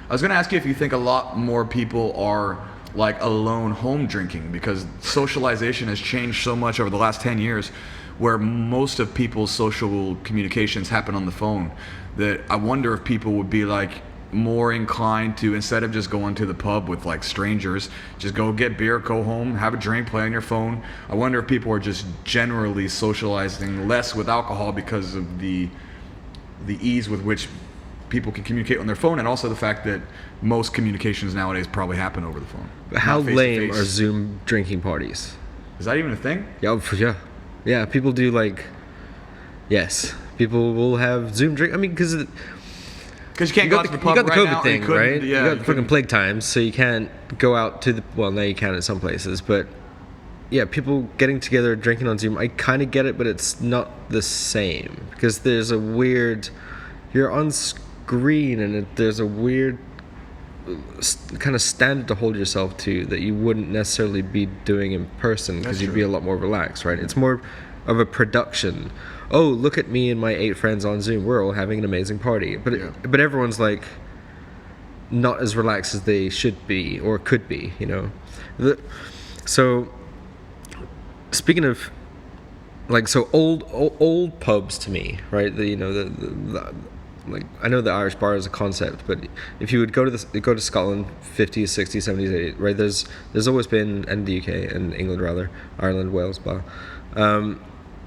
was going to ask you if you think a lot more people are like alone home drinking, because socialization has changed so much over the last 10 years, where most of people's social communications happen on the phone, that I wonder if people would be like more inclined to, instead of just going to the pub with like strangers, just go get beer, go home, have a drink, play on your phone. I wonder if people are just generally socializing less with alcohol because of the ease with which people can communicate on their phone, and also the fact that most communications nowadays probably happen over the phone. But how not lame face-to-face. are Zoom drinking parties? Is that even a thing? Yeah. People do like. Yes, people will have Zoom drink. I mean, because you can't go out to the pub you got the right COVID now, thing, you couldn't- right? Yeah, you got the fucking plague times, so you can't go out to the. Well, now you can at some places, but yeah, people getting together drinking on Zoom. I kind of get it, but it's not the same because there's a weird. You're on screen, and there's a weird kind of standard to hold yourself to that you wouldn't necessarily be doing in person because you'd be a lot more relaxed, right? It's more of a production. Oh, look at me and my 8 friends on Zoom. We're all having an amazing party. But everyone's like not as relaxed as they should be or could be, you know. So speaking of like old pubs to me, right? The like I know the Irish bar is a concept, but if you would go to Scotland 50s, 60s, 70s, 80s, right? There's always been, and the UK and England rather, Ireland, Wales, blah.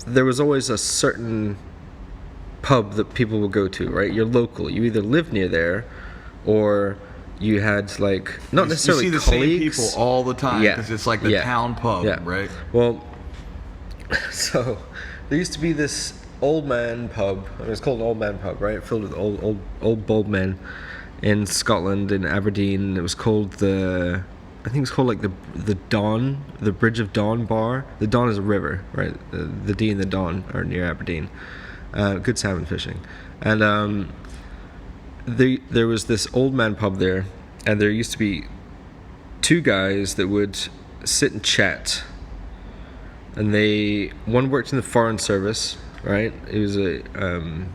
There was always a certain pub that people would go to, right? You're local. You either live near there, or you had like not necessarily you see the colleagues. same people all the time because it's like the town pub, right? Well, so there used to be this old man pub. I mean, it's called an old man pub, right? Filled with old bald men in Scotland, in Aberdeen. It was called I think it's called like the Don, the Bridge of Don bar. The Don is a river, right? The D and the Don are near Aberdeen. Good salmon fishing. And there was this old man pub there, and there used to be 2 guys that would sit and chat. And one worked in the foreign service, right? It was and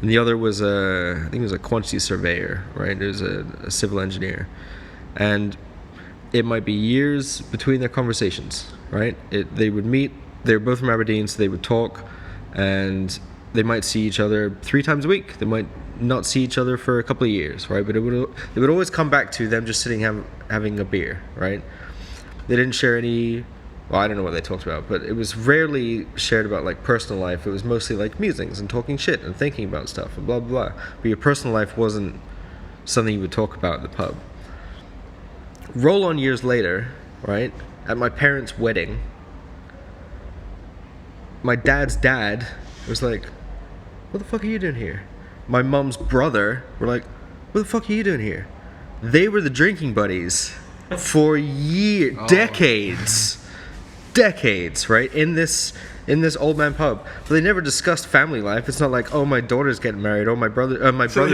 the other was I think it was a quantity surveyor, right? It was a civil engineer. And it might be years between their conversations, right? They would meet. They were both from Aberdeen, so they would talk, and they might see each other 3 times a week. They might not see each other for a couple of years, right? But it would always come back to them just sitting having a beer, right? They didn't share any. Well, I don't know what they talked about, but it was rarely shared about like personal life. It was mostly like musings and talking shit and thinking about stuff and blah blah blah. But your personal life wasn't something you would talk about at the pub. Roll on years later, right? At my parents' wedding, my dad's dad was like, "What the fuck are you doing here?" My mum's brother were like, "What the fuck are you doing here?" They were the drinking buddies for decades, right? In this old man pub, but they never discussed family life. It's not like, oh, my daughter's getting married, my brother's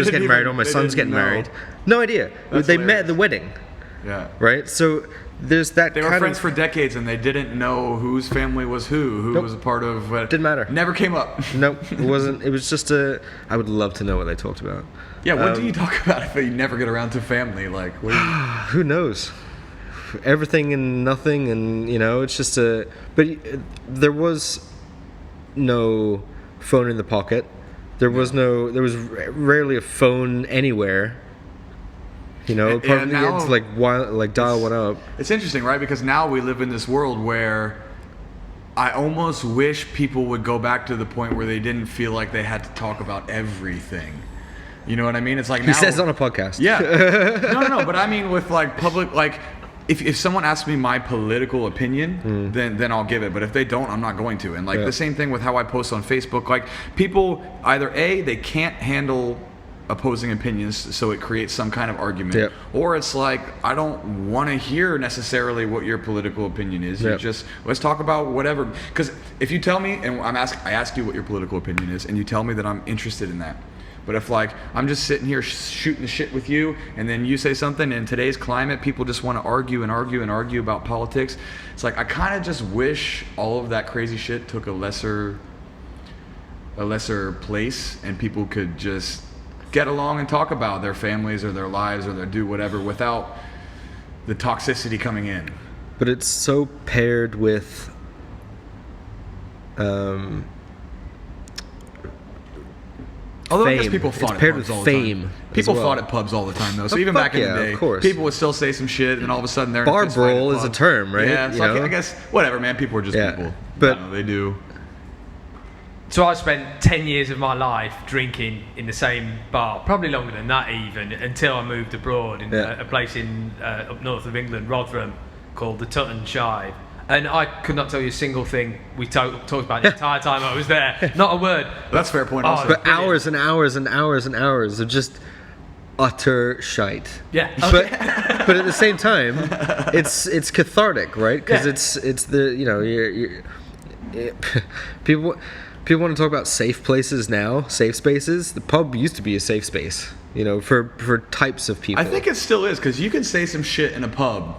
getting married, my son's getting married. No idea. They met at the wedding. Yeah. Right? So there's that. They were friends for decades, and they didn't know whose family was who was a part of what. Didn't matter. Never came up. Nope, it wasn't. It was just I would love to know what they talked about. Yeah, what do you talk about if you never get around to family? Like, what who knows? Everything and nothing, and it's just But there was no phone in the pocket. There was rarely a phone anywhere. Probably now, it's like dial one up. It's interesting, right? Because now we live in this world where I almost wish people would go back to the point where they didn't feel like they had to talk about everything. You know what I mean? It's like now, he says on a podcast. Yeah. No. But I mean, with like public, like if someone asks me my political opinion, then I'll give it. But if they don't, I'm not going to. And like the same thing with how I post on Facebook. Like people either they can't handle opposing opinions, so it creates some kind of argument, or it's like, I don't want to hear necessarily what your political opinion is. You just let's talk about whatever. Because if you tell me, and I ask you what your political opinion is, and you tell me that I'm interested in that. But if like I'm just sitting here shooting the shit with you, and then you say something, in today's climate, people just want to argue about politics. It's like I kind of just wish all of that crazy shit took a lesser place, and people could just get along and talk about their families or their lives or do whatever without the toxicity coming in. But it's so paired with although fame. I guess people fought it's paired at pubs with all fame. the time. People well. fought at pubs all the time though. So Oh, even fuck back in yeah, the day, of course. people would still say some shit, and all of a sudden they're Bar in a fist fight at brawl a is a pub. term, right? Yeah, so I guess whatever, man. People are just people. But They do. So I spent 10 years of my life drinking in the same bar, probably longer than that even, until I moved abroad in a place in up north of England, Rotherham, called the Tutton Shive. And I could not tell you a single thing we talked about the entire time I was there. Not a word. That's a fair point. Also. But hours and hours and hours and hours of just utter shite. Yeah. But at the same time, it's cathartic, right? Because it's the, you know, people want to talk about safe places now, safe spaces. The pub used to be a safe space, you know, for types of people. I think it still is, because you can say some shit in a pub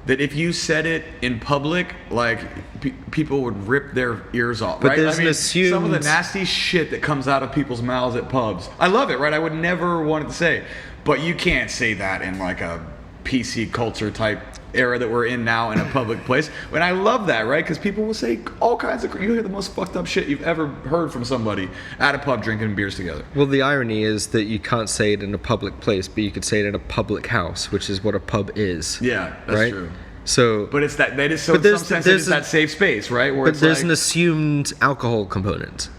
that if you said it in public, like, people would rip their ears off, but right? there's I mean, an assumed... some of the nasty shit that comes out of people's mouths at pubs. I love it, right? I would never want it to say. But you can't say that in, like, a PC culture type era that we're in now in a public place. And I love that, right? Because people will say all kinds of... You hear the most fucked up shit you've ever heard from somebody at a pub drinking beers together. Well, the irony is that you can't say it in a public place, but you could say it in a public house, which is what a pub is. Yeah, that's right? true. So, but it's that is so in some sense it's that safe space, right? Where but it's there's like, an assumed alcohol component.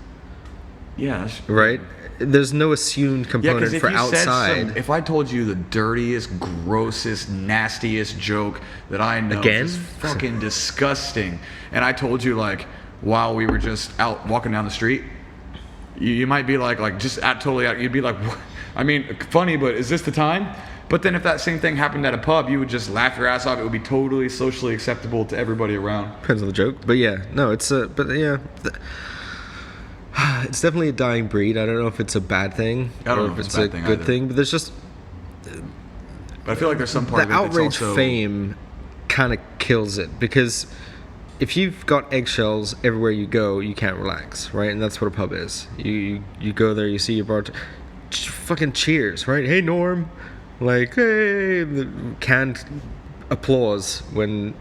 Yeah. Right? There's no assumed component for outside. If I told you the dirtiest, grossest, nastiest joke that I know is fucking disgusting, and I told you, like, while we were just out walking down the street, you might be like just totally out. You'd be like, I mean, funny, but is this the time? But then if that same thing happened at a pub, you would just laugh your ass off. It would be totally socially acceptable to everybody around. Depends on the joke, but yeah, no, it's it's definitely a dying breed. I don't know if it's a bad thing or if it's a good thing, but there's just... But I feel like there's some part of it that's outrage also... fame kind of kills it, because if you've got eggshells everywhere you go, you can't relax, right? And that's what a pub is. You go there, you see your bartender, fucking cheers, right? Hey, Norm. Like, hey, canned applause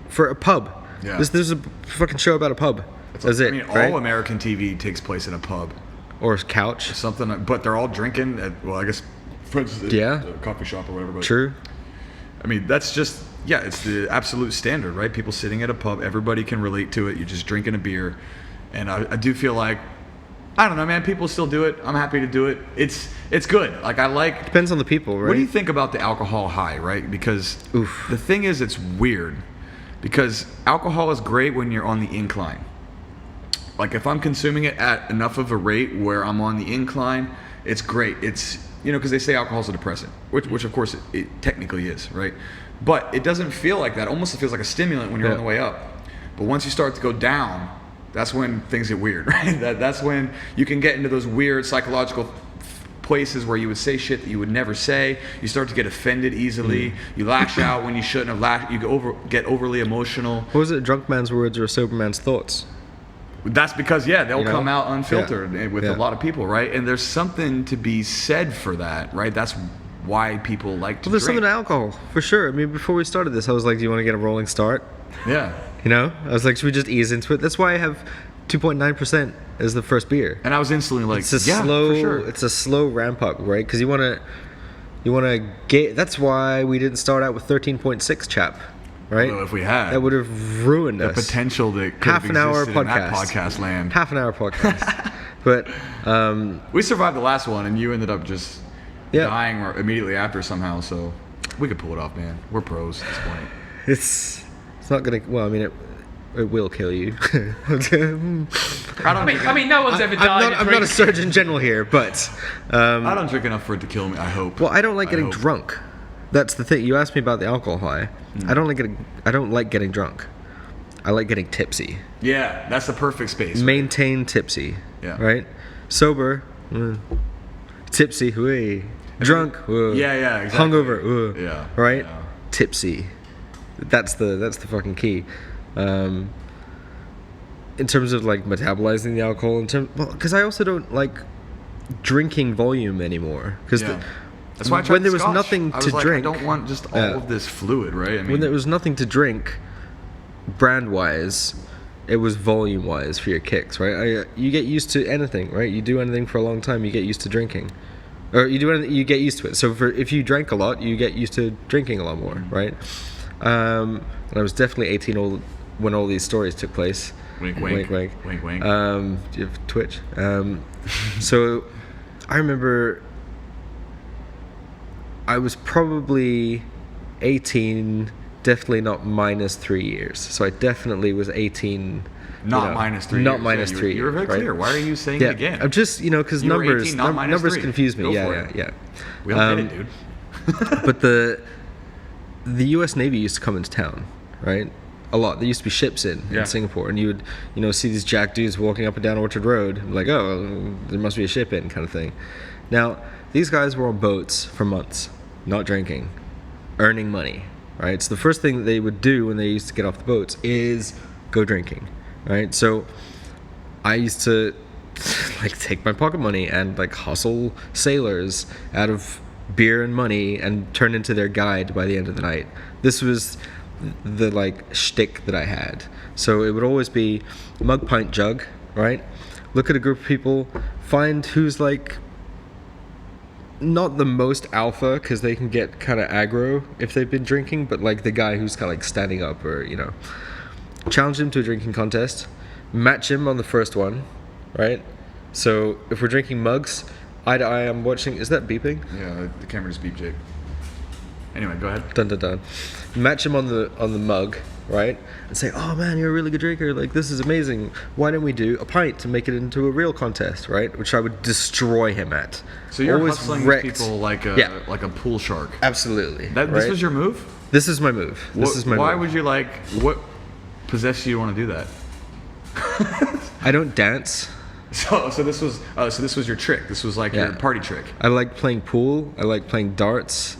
for a pub. Yeah. This is a fucking show about a pub. That's it. I mean, all American TV takes place in a pub or a couch or something. But they're all drinking at, well, I guess, for instance, a coffee shop or whatever. But, true. I mean, that's just it's the absolute standard, right? People sitting at a pub, everybody can relate to it. You're just drinking a beer, and I do feel like, I don't know, man. People still do it. I'm happy to do it. It's good. Like, I like... Depends on the people, right? What do you think about the alcohol high, right? Because the thing is, it's weird. Because alcohol is great when you're on the incline. Like, if I'm consuming it at enough of a rate where I'm on the incline, it's great. It's, because they say alcohol's a depressant, which of course it technically is, right? But it doesn't feel like that. Almost it feels like a stimulant when you're on the way up. But once you start to go down, that's when things get weird, right? That's when you can get into those weird psychological places where you would say shit that you would never say. You start to get offended easily. You lash out when you shouldn't have lashed. You get overly emotional. What was it? A drunk man's words or a sober man's thoughts? That's because, they'll come out unfiltered with a lot of people, right? And there's something to be said for that, right? That's why people like to drink. There's something to alcohol, for sure. I mean, before we started this, I was like, do you want to get a rolling start? Yeah. I was like, should we just ease into it? That's why I have 2.9% as the first beer. And I was instantly like, for sure. It's a slow ramp up, right? Because you want to get... That's why we didn't start out with 13.6, chap. Right? Well, if we had, that would have ruined us. The potential that could half an hour podcast. In that podcast land. Half an hour podcast. But we survived the last one, and you ended up just dying immediately after somehow. So we could pull it off, man. We're pros at this point. It's not gonna. Well, I mean, it will kill you. I mean, no one's ever died. I'm not a surgeon general here, but I don't drink enough for it to kill me. I hope. Well, I don't like getting drunk. That's the thing. You asked me about the alcohol high. I don't like getting drunk. I like getting tipsy. Yeah, that's the perfect space. Maintain tipsy. Yeah. Right? Sober. Tipsy. Drunk. Yeah, exactly. Hungover. Yeah. Right? Yeah. Tipsy. That's the fucking key. In terms of like metabolizing the alcohol, because I also don't like drinking volume anymore. Because that's why I tried when there was Scotch. to drink, I don't want just all of this fluid, right? I mean, when there was nothing to drink, brand wise, it was volume wise for your kicks, right? You get used to anything, right? You do anything for a long time, you get used to drinking, or you do anything, you get used to it. So if you drank a lot, you get used to drinking a lot more, right? And I was definitely 18 when all these stories took place. Wink, Wink, wink. Wink, wink. Do you have Twitch? So I remember I was probably 18, definitely not minus 3 years. So I definitely was 18. Not minus 3 years. Not minus 3 years. You were very right? clear. Why are you saying Yeah, it again? I'm just, because You were numbers 18, not minus numbers 3. confuse me. Go Yeah, for yeah, it. yeah. We all get it, dude. But the U.S. Navy used to come into town, right? A lot. There used to be ships in Singapore, and you would, see these jack dudes walking up and down Orchard Road, like, oh, there must be a ship in, kind of thing. Now, these guys were on boats for months, not drinking, earning money, right? So the first thing that they would do when they used to get off the boats is go drinking, right? So I used to take my pocket money and hustle sailors out of beer and money and turn into their guide by the end of the night. This was the shtick that I had. So it would always be mug, pint, jug, right? Look at a group of people, find who's not the most alpha, because they can get kind of aggro if they've been drinking, but the guy who's kind of standing up, or challenge him to a drinking contest, match him on the first one, right? So if we're drinking mugs, eye to eye, I'm watching. Is that beeping? Yeah, the camera just beeped, Jake. Anyway, go ahead. Dun dun dun. Match him on the mug, right? And say, oh man, you're a really good drinker. This is amazing. Why don't we do a pint to make it into a real contest, right? Which I would destroy him at. So you're Always hustling wrecked. these people like a pool shark. Absolutely. This right? was your move? This is my move. Why would you what possessed you to want to do that? I don't dance. So this was your trick. This was your party trick. I like playing pool. I like playing darts.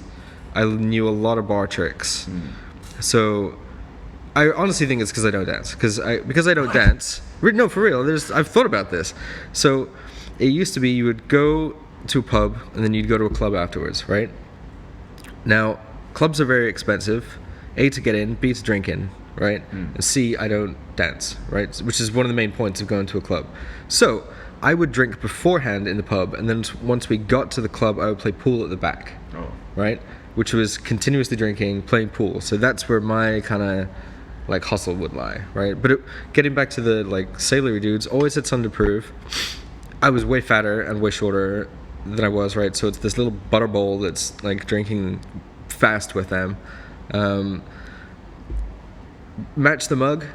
I knew a lot of bar tricks. So I honestly think it's because I don't dance. Because I don't dance. No, for real. I've thought about this. So it used to be you would go to a pub and then you'd go to a club afterwards, right? Now, clubs are very expensive. A, to get in, B, to drink in, right? And C, I don't dance, right? Which is one of the main points of going to a club. So I would drink beforehand in the pub, and then once we got to the club, I would play pool at the back, right? Which was continuously drinking, playing pool. So that's where my kind of hustle would lie, right? But getting back to the sailory dudes, always had something to prove. I was way fatter and way shorter than I was, right? So it's this little butter bowl that's drinking fast with them. Match the mug,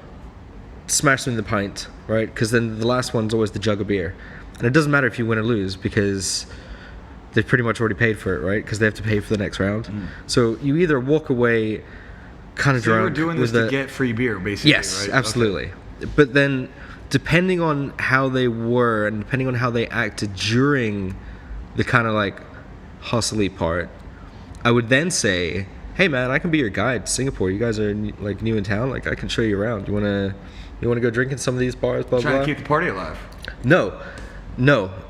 smash them in the pint, right? Because then the last one's always the jug of beer. And it doesn't matter if you win or lose, because they've pretty much already paid for it, right? Because they have to pay for the next round. So you either walk away kind of drunk. You were doing this to get free beer, basically, yes, right? absolutely. Okay. But then, depending on how they were and depending on how they acted during the kind of hustly part, I would then say, hey man, I can be your guide to Singapore. You guys are new in town. I can show you around. You wanna go drink in some of these bars? Blah blah. Trying to keep the party alive. No,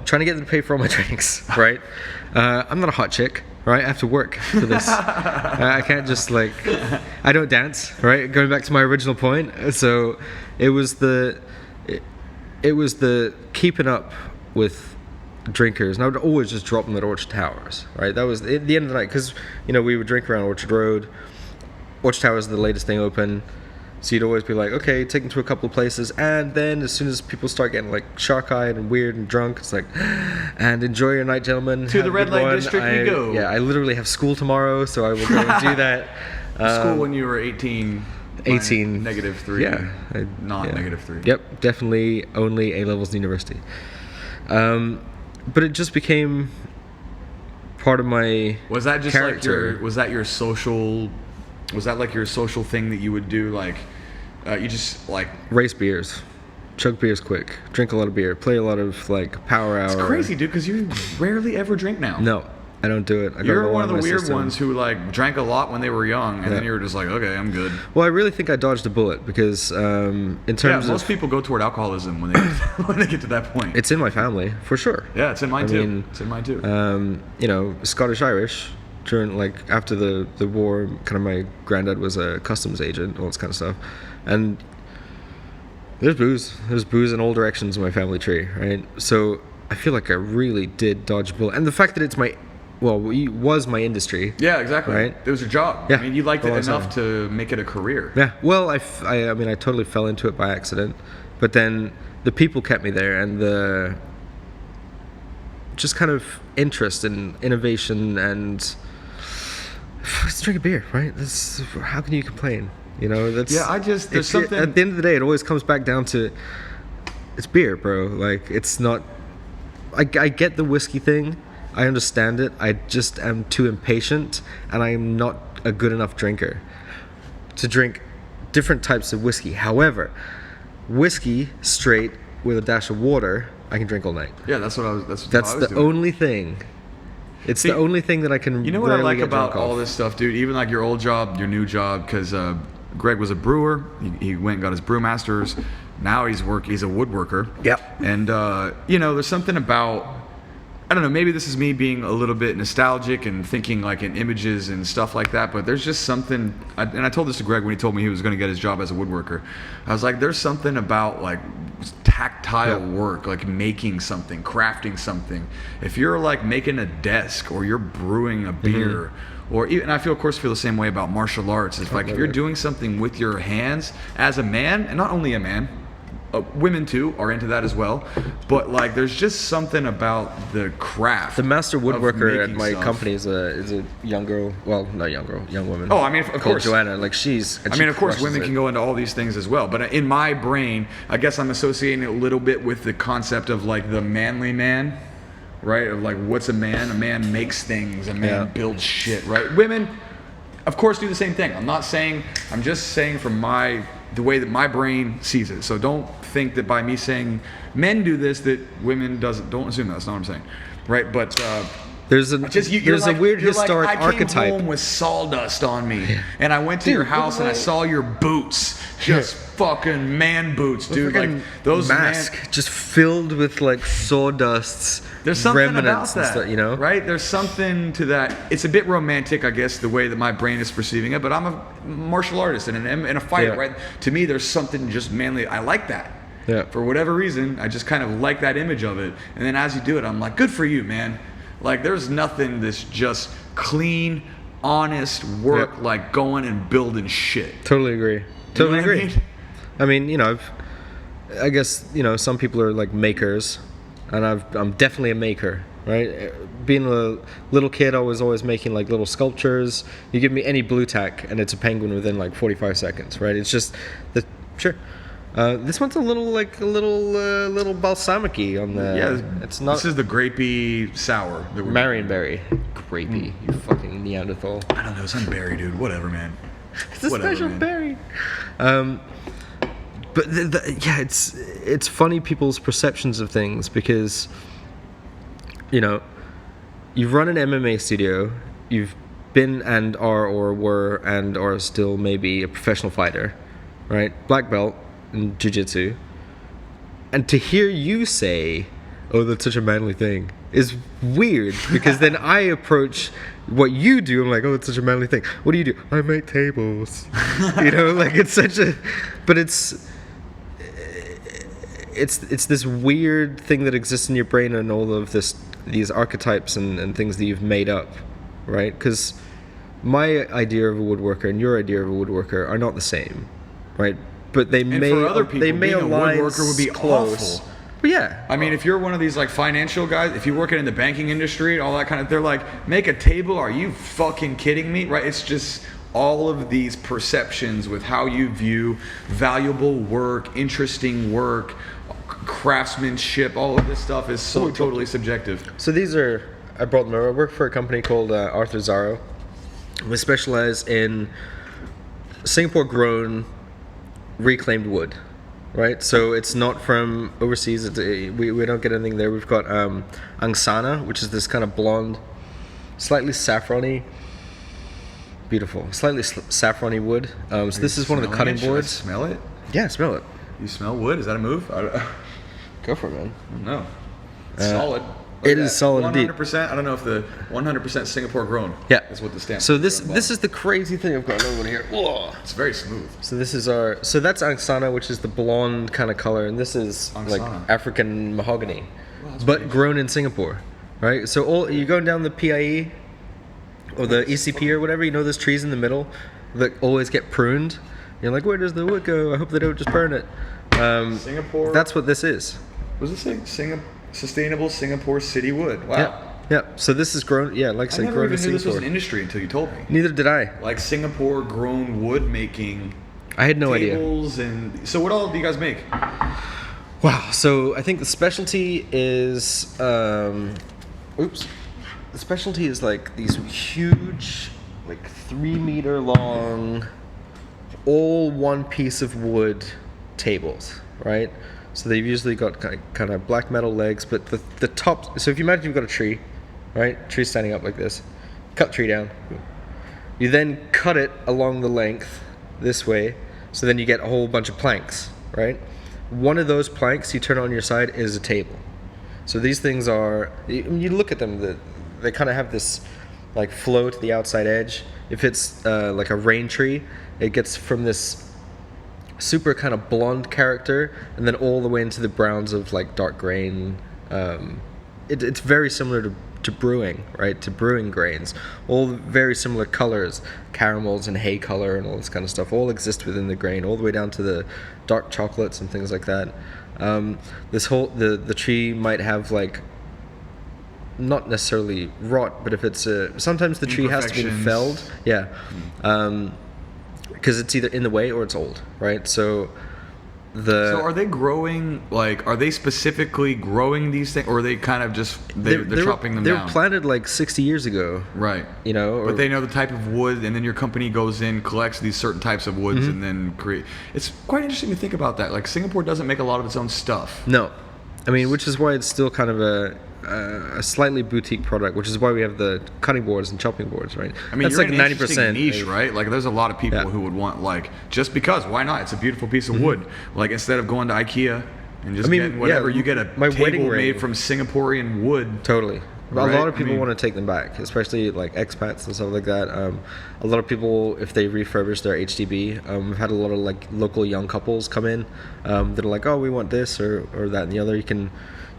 trying to get them to pay for all my drinks, right? I'm not a hot chick, right? I have to work for this. I can't just I don't dance, right? Going back to my original point, so it was the keeping up with drinkers, and I would always just drop them at Orchard Towers, right? That was at the end of the night, because we would drink around Orchard Road. Orchard Towers is the latest thing open. So you'd always be okay, take them to a couple of places, and then as soon as people start getting shark-eyed and weird and drunk, it's and enjoy your night, gentlemen. To the red light district we go. Yeah, I literally have school tomorrow, so I will go and do that. School when you were 18. 18. -3. Yeah. -3. Yep, definitely only A-levels in university. But it just became part of my Was that just character. was that your social? Was that your social thing that you would do? You just race beers, chug beers quick, drink a lot of beer, play a lot of power hour. It's crazy, dude, because you rarely ever drink now. No, I don't do it. You're one of the weird ones who drank a lot when they were young, and then you were just okay, I'm good. Well, I really think I dodged a bullet, because in terms of most people go toward alcoholism when they get to that point. It's in my family for sure. Yeah, it's in mine too. It's in mine too. Scottish Irish. During after the war, kind of my granddad was a customs agent, all this kind of stuff, and there's booze in all directions in my family tree, right? So I feel I really did dodge a bullet, and the fact that it's was my industry. Yeah, exactly. Right? It was your job. Yeah, I mean, you liked it enough to make it a career. Yeah. Well, I totally fell into it by accident. But then the people kept me there, and the just kind of interest in innovation, and let's drink a beer, right? How can you complain? You know, that's there's something at the end of the day, it always comes back down to it's beer, bro. Like, it's not. I get the whiskey thing. I understand it. I just am too impatient, and I am not a good enough drinker to drink different types of whiskey. However, whiskey straight with a dash of water, I can drink all night. Yeah, that's what I was. That's the only thing. It's the only thing that I can. You know what I like about all off. this stuff, dude? Even like your old job, your new job, because Gregg was a brewer. He went and got his brewmasters. Now he's a woodworker. Yep. And there's something about, I don't know, maybe this is me being a little bit nostalgic and thinking like in images and stuff like that, but there's just something, and I told this to Gregg when he told me he was going to get his job as a woodworker. I was like, there's something about like tactile work, like making something, crafting something. If you're like making a desk or you're brewing a beer, or even, I of course feel the same way about martial arts. It's like if you're doing something with your hands as a man, and not only a man, women too are into that as well, but like there's just something about the craft. The master woodworker at my stuff. company is a young girl. Well, not young girl, young woman. Oh, I mean, of called course, Joanna. Like of course, women can go into all these things as well. But in my brain, I guess I'm associating it a little bit with the concept of like the manly man, right? Of like, what's a man? A man makes things. A man builds shit, right? Women, of course, do the same thing. I'm just saying from the way that my brain sees it. So don't think that by me saying men do this that women don't assume that. That's not what I'm saying, right? But there's a weird historic I came archetype. home with sawdust on me, and I went to your house and I saw your boots, just fucking man boots, dude. Like those mask just filled with like sawdusts. There's something remnants about that, and stuff, you know? Right? There's something to that. It's a bit romantic, I guess, the way that my brain is perceiving it. But I'm a martial artist and a fighter, right? To me, there's something just manly. I like that. Yeah. For whatever reason, I just kind of like that image of it. And then as you do it, I'm like, good for you, man. Like, there's nothing that's just clean, honest work, like going and building shit. Totally agree. Totally agree. I mean? I guess, some people are like makers, and I'm definitely a maker, right? Being a little kid, I was always making like little sculptures. You give me any blue tack, and it's a penguin within like 45 seconds, right? It's just sure. This one's a little balsamic-y on the. Yeah, it's not. This is the grapey sour. Marionberry. Grapey. You fucking Neanderthal. I don't know, some berry, dude. Whatever, man. It's a special berry. But it's funny people's perceptions of things, because you've run an MMA studio, you've been and are or were and are still maybe a professional fighter, right? Black belt in jiu-jitsu, and to hear you say, "Oh, that's such a manly thing," is weird, because then I approach what you do. I'm like, "Oh, it's such a manly thing." What do you do? I make tables. Like it's such a, but it's this weird thing that exists in your brain, and all of these archetypes and things that you've made up, right? Because my idea of a woodworker and your idea of a woodworker are not the same, right? But they may for other people, being a align woodworker would be close. awful. But yeah. I mean, if you're one of these like financial guys, if you're working in the banking industry, all that kind of, they're like, make a table? Are you fucking kidding me? Right? It's just all of these perceptions with how you view valuable work, interesting work, craftsmanship, all of this stuff is so totally subjective. So I brought them over. I work for a company called Arthur Zaro. We specialize in Singapore grown reclaimed wood, right? So it's not from overseas. We don't get anything there. We've got Angsana, which is this kind of blonde, slightly saffrony, beautiful, slightly saffrony wood. So this is one of the cutting boards. Should I smell it? Yeah, smell it. You smell wood? Is that a move? Go for it, man. No. Solid. It is solid 100%, indeed. 100%. I don't know if the 100% Singapore grown is what the stamp. So this is the crazy thing I've got over here. Whoa. It's very smooth. So this is that's Angsana, which is the blonde kind of color, and this is like African mahogany, but grown in Singapore, right? So you're going down the PIE or the ECP or whatever, those trees in the middle that always get pruned. You're like, where does the wood go? I hope they don't just burn it. Singapore. That's what this is. What does it say? Sustainable Singapore City Wood. Wow. Yep. So this is grown. Yeah, like I said, never grown even in knew this was Singapore. an industry until you told me. Neither did I. Like Singapore grown wood making. I had no idea. Tables and so what all do you guys make? Wow. So I think the specialty is, the specialty is like these huge, like 3-meter long, all one piece of wood tables, right? So they've usually got kind of black metal legs, but the top. So if you imagine you've got a tree, right? Tree standing up like this. Cut tree down. You then cut it along the length this way. So then you get a whole bunch of planks, right? One of those planks you turn on your side is a table. So these things are, you look at them, they kind of have this like flow to the outside edge. If it's like a rain tree, it gets from this super kind of blonde character and then all the way into the browns of like dark grain. It's very similar to brewing, right? To brewing grains. All very similar colors, caramels and hay color and all this kind of stuff all exist within the grain, all the way down to the dark chocolates and things like that. This whole the tree might have like not necessarily rot, but if it's sometimes the tree has to be felled, because it's either in the way or it's old, right? So are they growing, like, are they specifically growing these things, or are they kind of just they're chopping them down? They were planted like 60 years ago, right? You know, but they know the type of wood, and then your company goes in, collects these certain types of woods, and then create. It's quite interesting to think about that. Like Singapore doesn't make a lot of its own stuff. No, I mean, which is why it's still kind of a slightly boutique product, which is why we have the cutting boards and chopping boards, right? I mean, that's like 90% niche, right? Like, there's a lot of people who would want, like, just because, why not? It's a beautiful piece of wood. Like, instead of going to IKEA and just getting whatever, you get a table made from Singaporean wood. Totally. Right? A lot of people want to take them back, especially like expats and stuff like that. A lot of people, if they refurbish their HDB, we've had a lot of like local young couples come in that are like, oh, we want this or that and the other.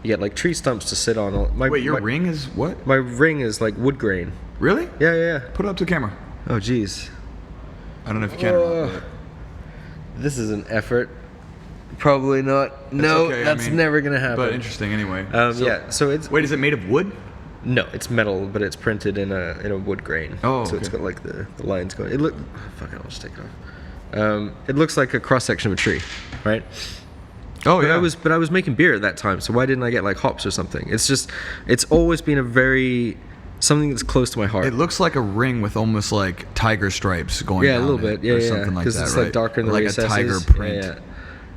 You get like tree stumps to sit on. Wait, your ring is what? My ring is like wood grain. Really? Yeah. Put it up to the camera. Oh, geez. I don't know if you can or not. This is an effort. Probably not. No, okay. That's never gonna happen. But interesting anyway. So it's. Wait, is it made of wood? No, it's metal, but it's printed in a wood grain. Oh, so it's got like the lines going. I'll just take it off. It looks like a cross section of a tree, right? Oh, yeah. But I was making beer at that time, so why didn't I get like hops or something? It's always been something that's close to my heart. It looks like a ring with almost like tiger stripes going down. Yeah, a little bit. Yeah, something like that. Because it's like darker in the recesses. Like a tiger print.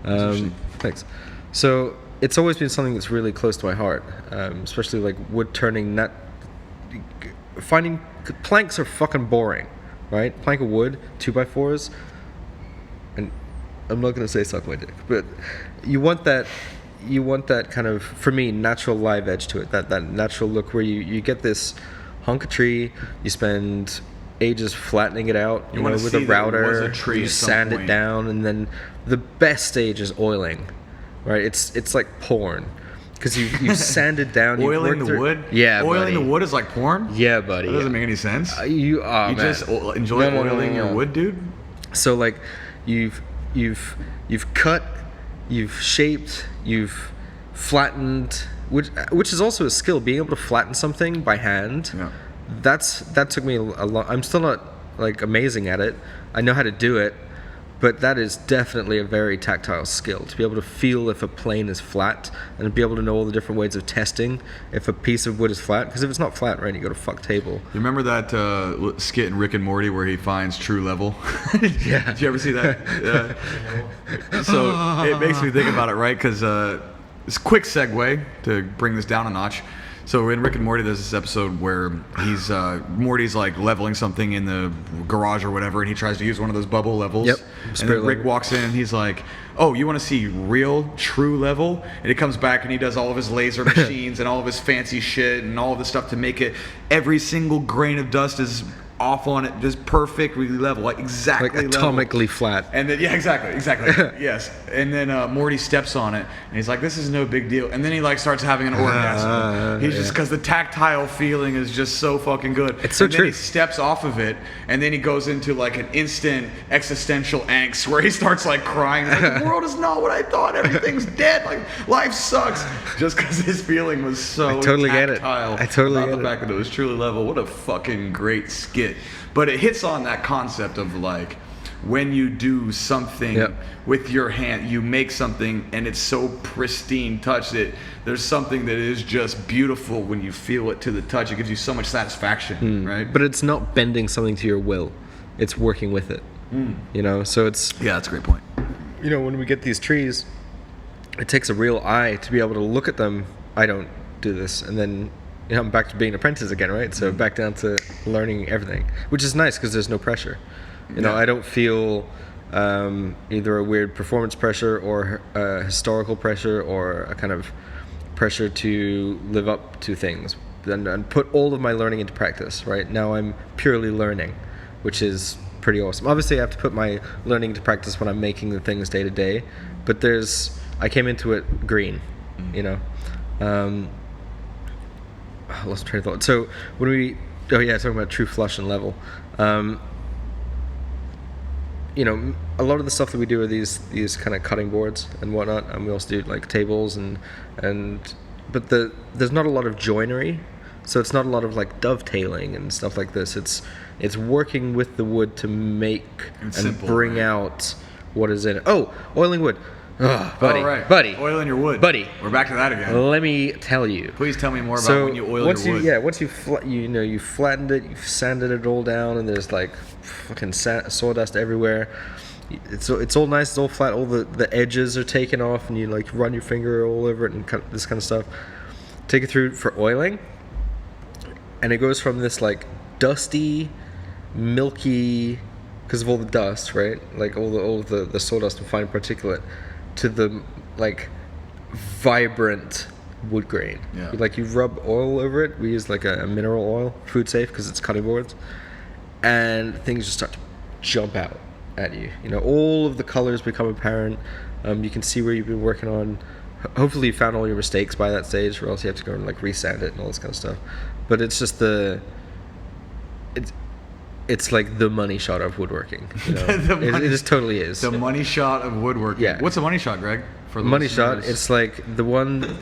Yeah. Thanks. So it's always been something that's really close to my heart, especially like wood turning. Finding planks are fucking boring, right? Plank of wood, 2x4s, and I'm not gonna say suck my dick, but you want that kind of, for me, natural live edge to it, that natural look where you get this hunk of tree, you spend ages flattening it out, with a router, you sand it down, and then the best stage is oiling, right? It's like porn, because you've sanded down. Oiling the wood? Yeah, oiling the wood is like porn? Yeah, buddy. That doesn't make any sense. You just enjoy oiling your wood, dude? So like, you've cut, you've shaped, you've flattened, which is also a skill, being able to flatten something by hand. Yeah. That took me a long. I'm still not like amazing at it. I know how to do it, but that is definitely a very tactile skill, to be able to feel if a plane is flat and be able to know all the different ways of testing if a piece of wood is flat. Because if it's not flat, right, you go to fuck table. You remember that skit in Rick and Morty where he finds true level? Yeah. Did you ever see that? Yeah. So it makes me think about it, right? Because it's a quick segue to bring this down a notch. So in Rick and Morty, there's this episode where Morty's like leveling something in the garage or whatever, and he tries to use one of those bubble levels. Yep. And then Rick walks in and he's like, "Oh, you want to see real, true level?" And he comes back and he does all of his laser machines and all of his fancy shit and all of this stuff to make it every single grain of dust is off on it, just perfectly level, like exactly like atomically flat. And then exactly, yes. And then Morty steps on it, and he's like, "This is no big deal." And then he like starts having an orgasm. He's just because the tactile feeling is just so fucking good. It's so and true. Then he steps off of it, and then he goes into like an instant existential angst where he starts like crying, like, the world is not what I thought. Everything's dead. Like life sucks. Just because his feeling was so I totally get it. tactile I totally about get the it. fact that it was truly level. What a fucking great skit. But it hits on that concept of like when you do something with your hand, you make something and it's so pristine touch that there's something that is just beautiful when you feel it to the touch. It gives you so much satisfaction, right? But it's not bending something to your will. It's working with it. You know, so it's... Yeah, that's a great point. You know, when we get these trees, it takes a real eye to be able to look at them. I don't do this. And then, you know, I'm back to being an apprentice again, right? So back down to learning everything, which is nice because there's no pressure. You know, I don't feel either a weird performance pressure or historical pressure or a kind of pressure to live up to things and put all of my learning into practice, right? Now I'm purely learning, which is pretty awesome. Obviously, I have to put my learning into practice when I'm making the things day to day, but I came into it green, you know. I lost train of thought. So when talking about true flush and level. You know, a lot of the stuff that we do are these kind of cutting boards and whatnot, and we also do like tables but there's not a lot of joinery, so it's not a lot of like dovetailing and stuff like this. It's working with the wood to make and bring out what is in it. Oh, oiling wood. Oh, buddy. Oiling your wood. Buddy. We're back to that again. Let me tell you. Please tell me more about when you oil your wood. Yeah, once you flattened it, you've sanded it all down, and there's like fucking sawdust everywhere. It's all nice, it's all flat, all the edges are taken off, and you like run your finger all over it and this kind of stuff. Take it through for oiling, and it goes from this like dusty, milky, because of all the dust, right? Like all the sawdust and fine particulate, to the like vibrant wood grain. Yeah. Like you rub oil over it. We use like a mineral oil, food safe because it's cutting boards, and things just start to jump out at you. You know, all of the colors become apparent. You can see where you've been working on. Hopefully you found all your mistakes by that stage, or else you have to go and like resand it and all this kind of stuff. But it's just it's like the money shot of woodworking. You know? It just totally is. The money shot of woodworking. Yeah. What's a money shot, Greg? For the money listeners? shot, it's like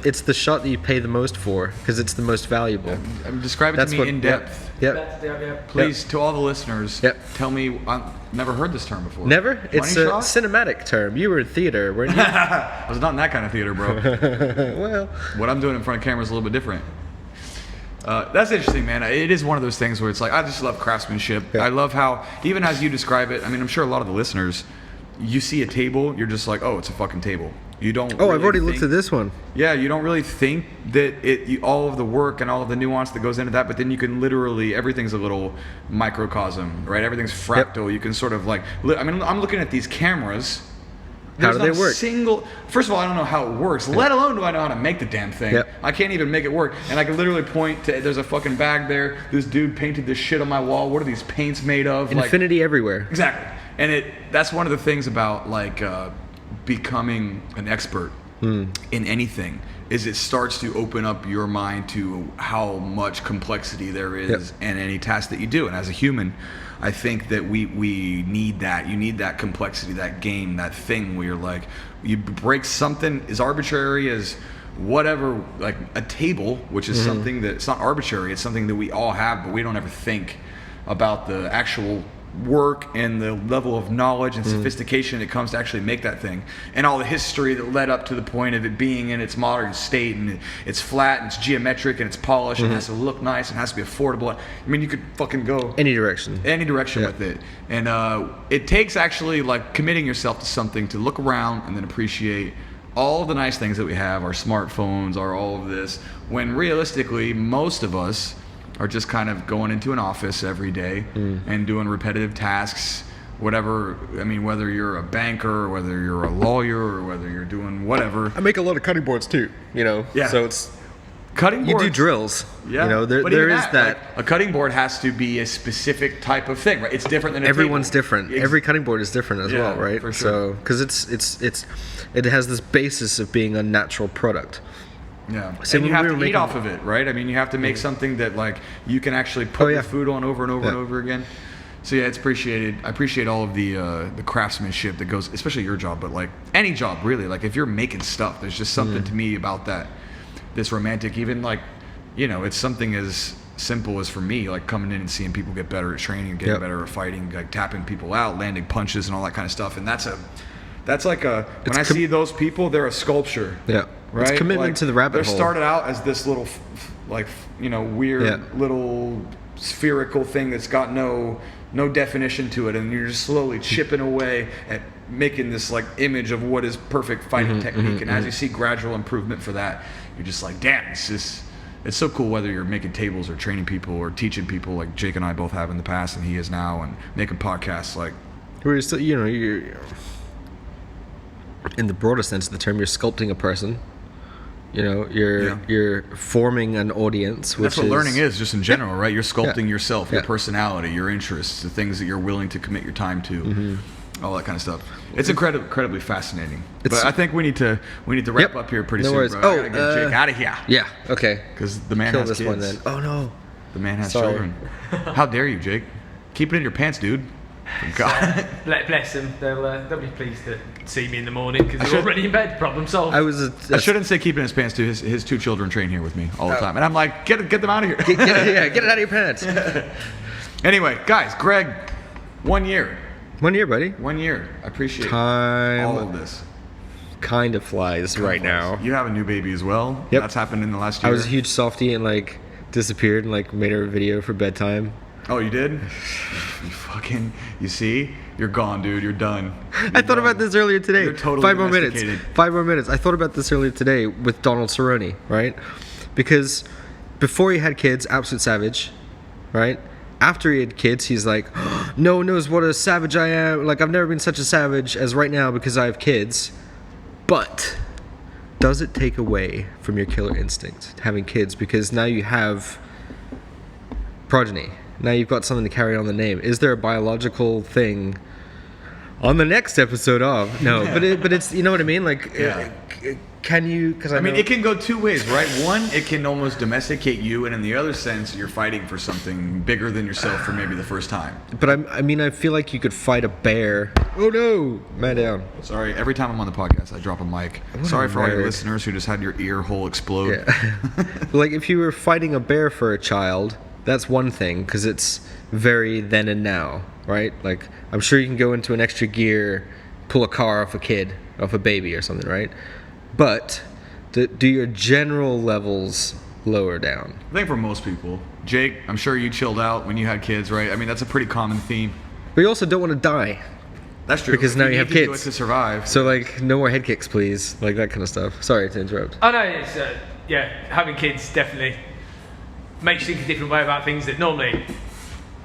it's the shot that you pay the most for because it's the most valuable. Describe it to me in depth. Yep. Please, to all the listeners, tell me. I've never heard this term before. Never? Money It's a shot? cinematic term. You were in theater, weren't you? I was not in that kind of theater, bro. Well, what I'm doing in front of camera is a little bit different. That's interesting, man. It is one of those things where it's like, I just love craftsmanship. Yeah. I love how, even as you describe it, I mean, I'm sure a lot of the listeners, you see a table, you're just like, oh, it's a fucking table. You don't. Oh, I've already looked at this one. Yeah, you don't really think that all of the work and all of the nuance that goes into that, but then you can literally, everything's a little microcosm, right? Everything's fractal. Yep. You can sort of like, I mean, I'm looking at these cameras. How do they work? First of all, I don't know how it works, let alone do I know how to make the damn thing. Yep. I can't even make it work. And I can literally point to, there's a fucking bag there. This dude painted this shit on my wall. What are these paints made of? Infinity everywhere. Exactly. And that's one of the things about like becoming an expert in anything, is it starts to open up your mind to how much complexity there is in any task that you do. And as a human, I think that we need that. You need that complexity, that game, that thing where you're like, you break something as arbitrary as whatever, like a table, which is something that, it's not arbitrary, it's something that we all have, but we don't ever think about the actual work and the level of knowledge and sophistication it comes to actually make that thing, and all the history that led up to the point of it being in its modern state, and it's flat and it's geometric and it's polished and it has to look nice and has to be affordable. I mean, you could fucking go any direction with it, and it takes actually like committing yourself to something to look around and then appreciate all of the nice things that we have, our smartphones, all of this, when realistically most of us are just kind of going into an office every day and doing repetitive tasks, whatever. I mean, whether you're a banker or whether you're a lawyer or whether you're doing whatever. I make a lot of cutting boards too, you know. Yeah. So it's Cutting You boards. do drills. Yeah. You know, there But even is that. like, a cutting board has to be a specific type of thing, right? It's different than a Everyone's table. different. Every cutting board is different as well, right? for sure. So, because it has this basis of being a natural product. Yeah. So and you when have we to were eat making- off of it, right? I mean, you have to make something that like you can actually put yeah. your food on over and over and Yeah. over again. So yeah, it's appreciated. I appreciate all of the craftsmanship that goes, especially your job, but like any job really. Like if you're making stuff, there's just something to me about that. This romantic, even like, you know, it's something as simple as for me, like coming in and seeing people get better at training and getting Yep. better at fighting, like tapping people out, landing punches and all that kind of stuff. And that's like when It's I see those people, they're a sculpture. Yeah. Right? It's commitment Like, to the rabbit They're hole. started out as this little, weird Yeah. little spherical thing that's got no definition to it, and you're just slowly chipping away at making this like image of what is perfect fighting technique. And as you see gradual improvement for that, you're just like, damn, it's so cool. Whether you're making tables or training people or teaching people, like Jake and I both have in the past, and he is now, and making podcasts, like. Where you're still, you're in the broader sense of the term, you're sculpting a person. You know, you're forming an audience. Which That's what learning is, just in general, right? You're sculpting Yeah. yourself, your Yeah. personality, your interests, the things that you're willing to commit your time to, all that kind of stuff. It's incredibly fascinating. But I think we need to wrap up here pretty No soon, worries. bro. Oh, I gotta get Jake out of here Yeah. Okay. because the man Kill has this kids. one then. Oh no. The man has Sorry. children. How dare you, Jake? Keep it in your pants, dude. God. Bless them. They'll be pleased to see me in the morning because they're already in bed. Problem solved. I was. I shouldn't say keep it in his pants, too. His two children train here with me all the time, and I'm like, get them out of here. Get it out of your pants. Anyway, guys, Greg, 1 year. 1 year, buddy. 1 year. I appreciate Time all of this. kind of flies right now. You have a new baby as well. Yep. That's happened in the last year. I was a huge softie and like disappeared and like made her a video for bedtime. Oh, you did? You see? You're gone, dude. You're done. I thought about this earlier today. You're totally 5 more minutes. domesticated. 5 more minutes. I thought about this earlier today with Donald Cerrone, right? Because before he had kids, absolute savage, right? After he had kids, he's like, no one knows what a savage I am. Like, I've never been such a savage as right now because I have kids. But does it take away from your killer instinct, having kids? Because now you have progeny. Now you've got something to carry on the name. Is there a biological thing on the next episode of? No, but it's, you know what I mean? Like, can you? Because I mean, it can go two ways, right? One, it can almost domesticate you, and in the other sense, you're fighting for something bigger than yourself for maybe the first time. But I mean, I feel like you could fight a bear. Oh no, man down. Sorry, every time I'm on the podcast, I drop a mic. Sorry for all your nerd. listeners who just had your ear hole explode. Yeah. Like if you were fighting a bear for a child, that's one thing because it's very then and now, right? Like I'm sure you can go into an extra gear, pull a car off a kid, off a baby or something, right? But do your general levels lower down? I think for most people. Jake, I'm sure you chilled out when you had kids, right? I mean, that's a pretty common theme. But you also don't want to die. That's true. Because now you have need to do kids. it to survive. So like no more head kicks, please. Like that kind of stuff. Sorry to interrupt. Oh no, it's having kids definitely makes you think a different way about things that normally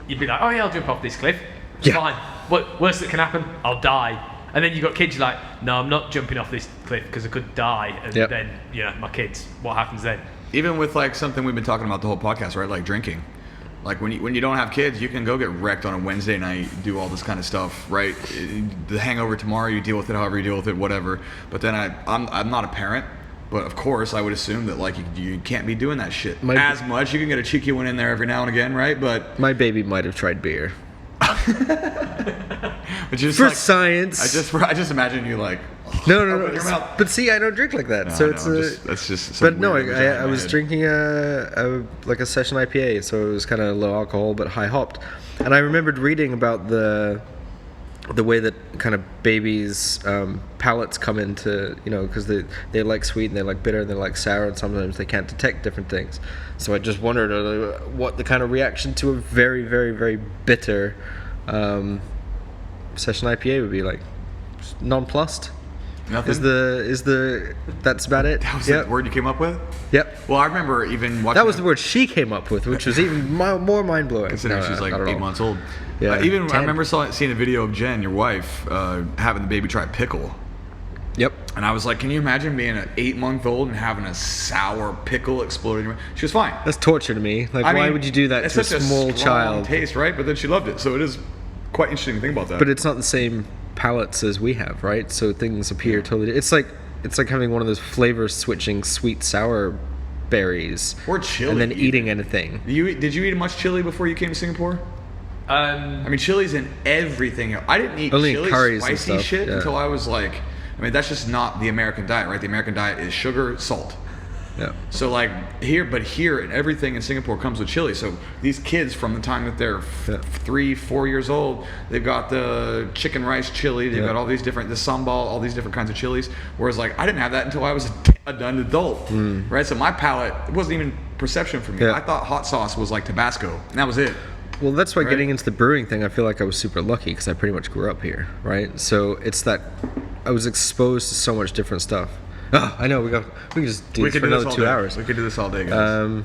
you'd be like, oh yeah, I'll jump off this cliff. It's Yeah. fine. What worst that can happen? I'll die. And then you've got kids, you're like, no, I'm not jumping off this cliff because I could die. And Yep. then, my kids, what happens then? Even with like something we've been talking about the whole podcast, right? Like drinking. Like when you don't have kids, you can go get wrecked on a Wednesday night, do all this kind of stuff, right? The hangover tomorrow, you deal with it however you deal with it, whatever. But then I'm not a parent, but of course I would assume that like you can't be doing that shit as much. You can get a cheeky one in there every now and again, right? But My baby might have tried beer. But just For like, science. I just imagine you like. No. open your mouth. But see, I don't drink like that. No, so no, it's that's just. But some no, weird image have I in my was head. drinking a session IPA, so it was kind of low alcohol but high hopped. And I remembered reading about the way that kind of babies' palates come into, because they like sweet and they like bitter and they like sour, and sometimes they can't detect different things. So I just wondered what the kind of reaction to a very, very, very bitter session IPA would be like. Nonplussed. Nothing. Is the that's about it. That was Yep. the word you came up with? Yep. Well, I remember even watching. That was the word she came up with, which was even more mind blowing. Considering she's like 8 months old. Yeah, even 10. I remember seeing a video of Jen, your wife, having the baby try pickle. Yep. And I was like, can you imagine being an 8-month-old and having a sour pickle explode in your mouth? She was fine. That's torture to me. Like, why would you do that to a small child? Taste, right? But then she loved it. So it is quite interesting to think about that. But it's not the same palates as we have, right? So things appear totally. It's like having one of those flavor switching sweet sour berries, or chili, and then eating anything. Did you eat much chili before you came to Singapore? I mean, chili's in everything. I didn't eat only chili curries spicy and stuff, shit until I was like, I mean, that's just not the American diet, right? The American diet is sugar, salt. Yeah. So like here and everything in Singapore comes with chili. So these kids, from the time that they're 3-4 years old, they've got the chicken rice chili. They've got all these different, the sambal, all these different kinds of chilies. Whereas like I didn't have that until I was an adult, right? So my palate, it wasn't even perception for me. I thought hot sauce was like Tabasco, and that was it. Well, that's why getting into the brewing thing, I feel like I was super lucky because I pretty much grew up here, right? So it's that I was exposed to so much different stuff. Oh, I know we can just do this for another 2 hours. We could do this all day, guys.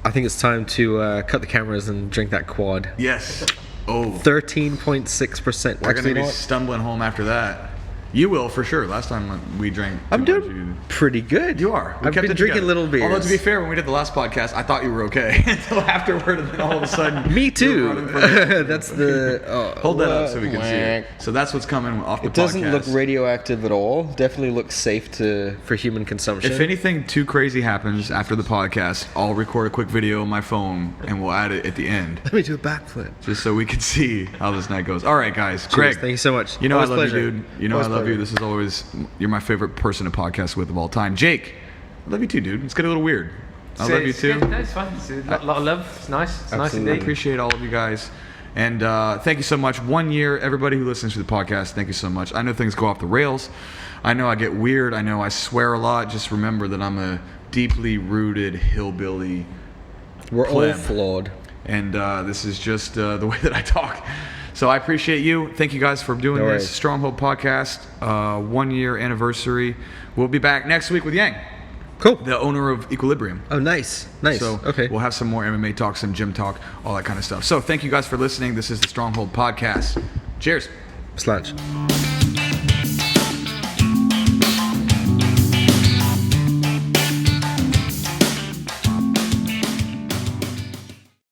I think it's time to cut the cameras and drink that quad. Yes. Oh. 13.6%. We're gonna be stumbling home after that. You will for sure. Last time we drank. I'm doing pretty good. You are. I've been drinking little beers. Although to be fair, when we did the last podcast, I thought you were okay until afterward, and then all of a sudden. Me too. That's the. Hold that up so we can see it. So that's what's coming off the podcast. It doesn't look radioactive at all. Definitely looks safe for human consumption. If anything too crazy happens after the podcast, I'll record a quick video on my phone and we'll add it at the end. Let me do a backflip. Just so we can see how this night goes. All right, guys. Cheers. Greg, thank you so much. You know always I love pleasure. you, dude. You know always I love pleasure. you. This is always, you're my favorite person to podcast with of all time. Jake, I love you too, dude. It's getting a little weird. I love you too. No, it's fine. It's a lot of love. It's nice. It's nice I indeed. appreciate all of you guys. And thank you so much. 1 year, everybody who listens to the podcast, thank you so much. I know things go off the rails. I know I get weird. I know I swear a lot. Just remember that I'm a deeply rooted hillbilly. We're pleb. all flawed. And this is just the way that I talk. So I appreciate you. Thank you guys for doing this Stronghold podcast. 1 year anniversary. We'll be back next week with Yang. Cool. The owner of Equilibrium. Oh, nice. Nice. So okay. We'll have some more MMA talk, some gym talk, all that kind of stuff. So thank you guys for listening. This is the Stronghold podcast. Cheers. Slanch.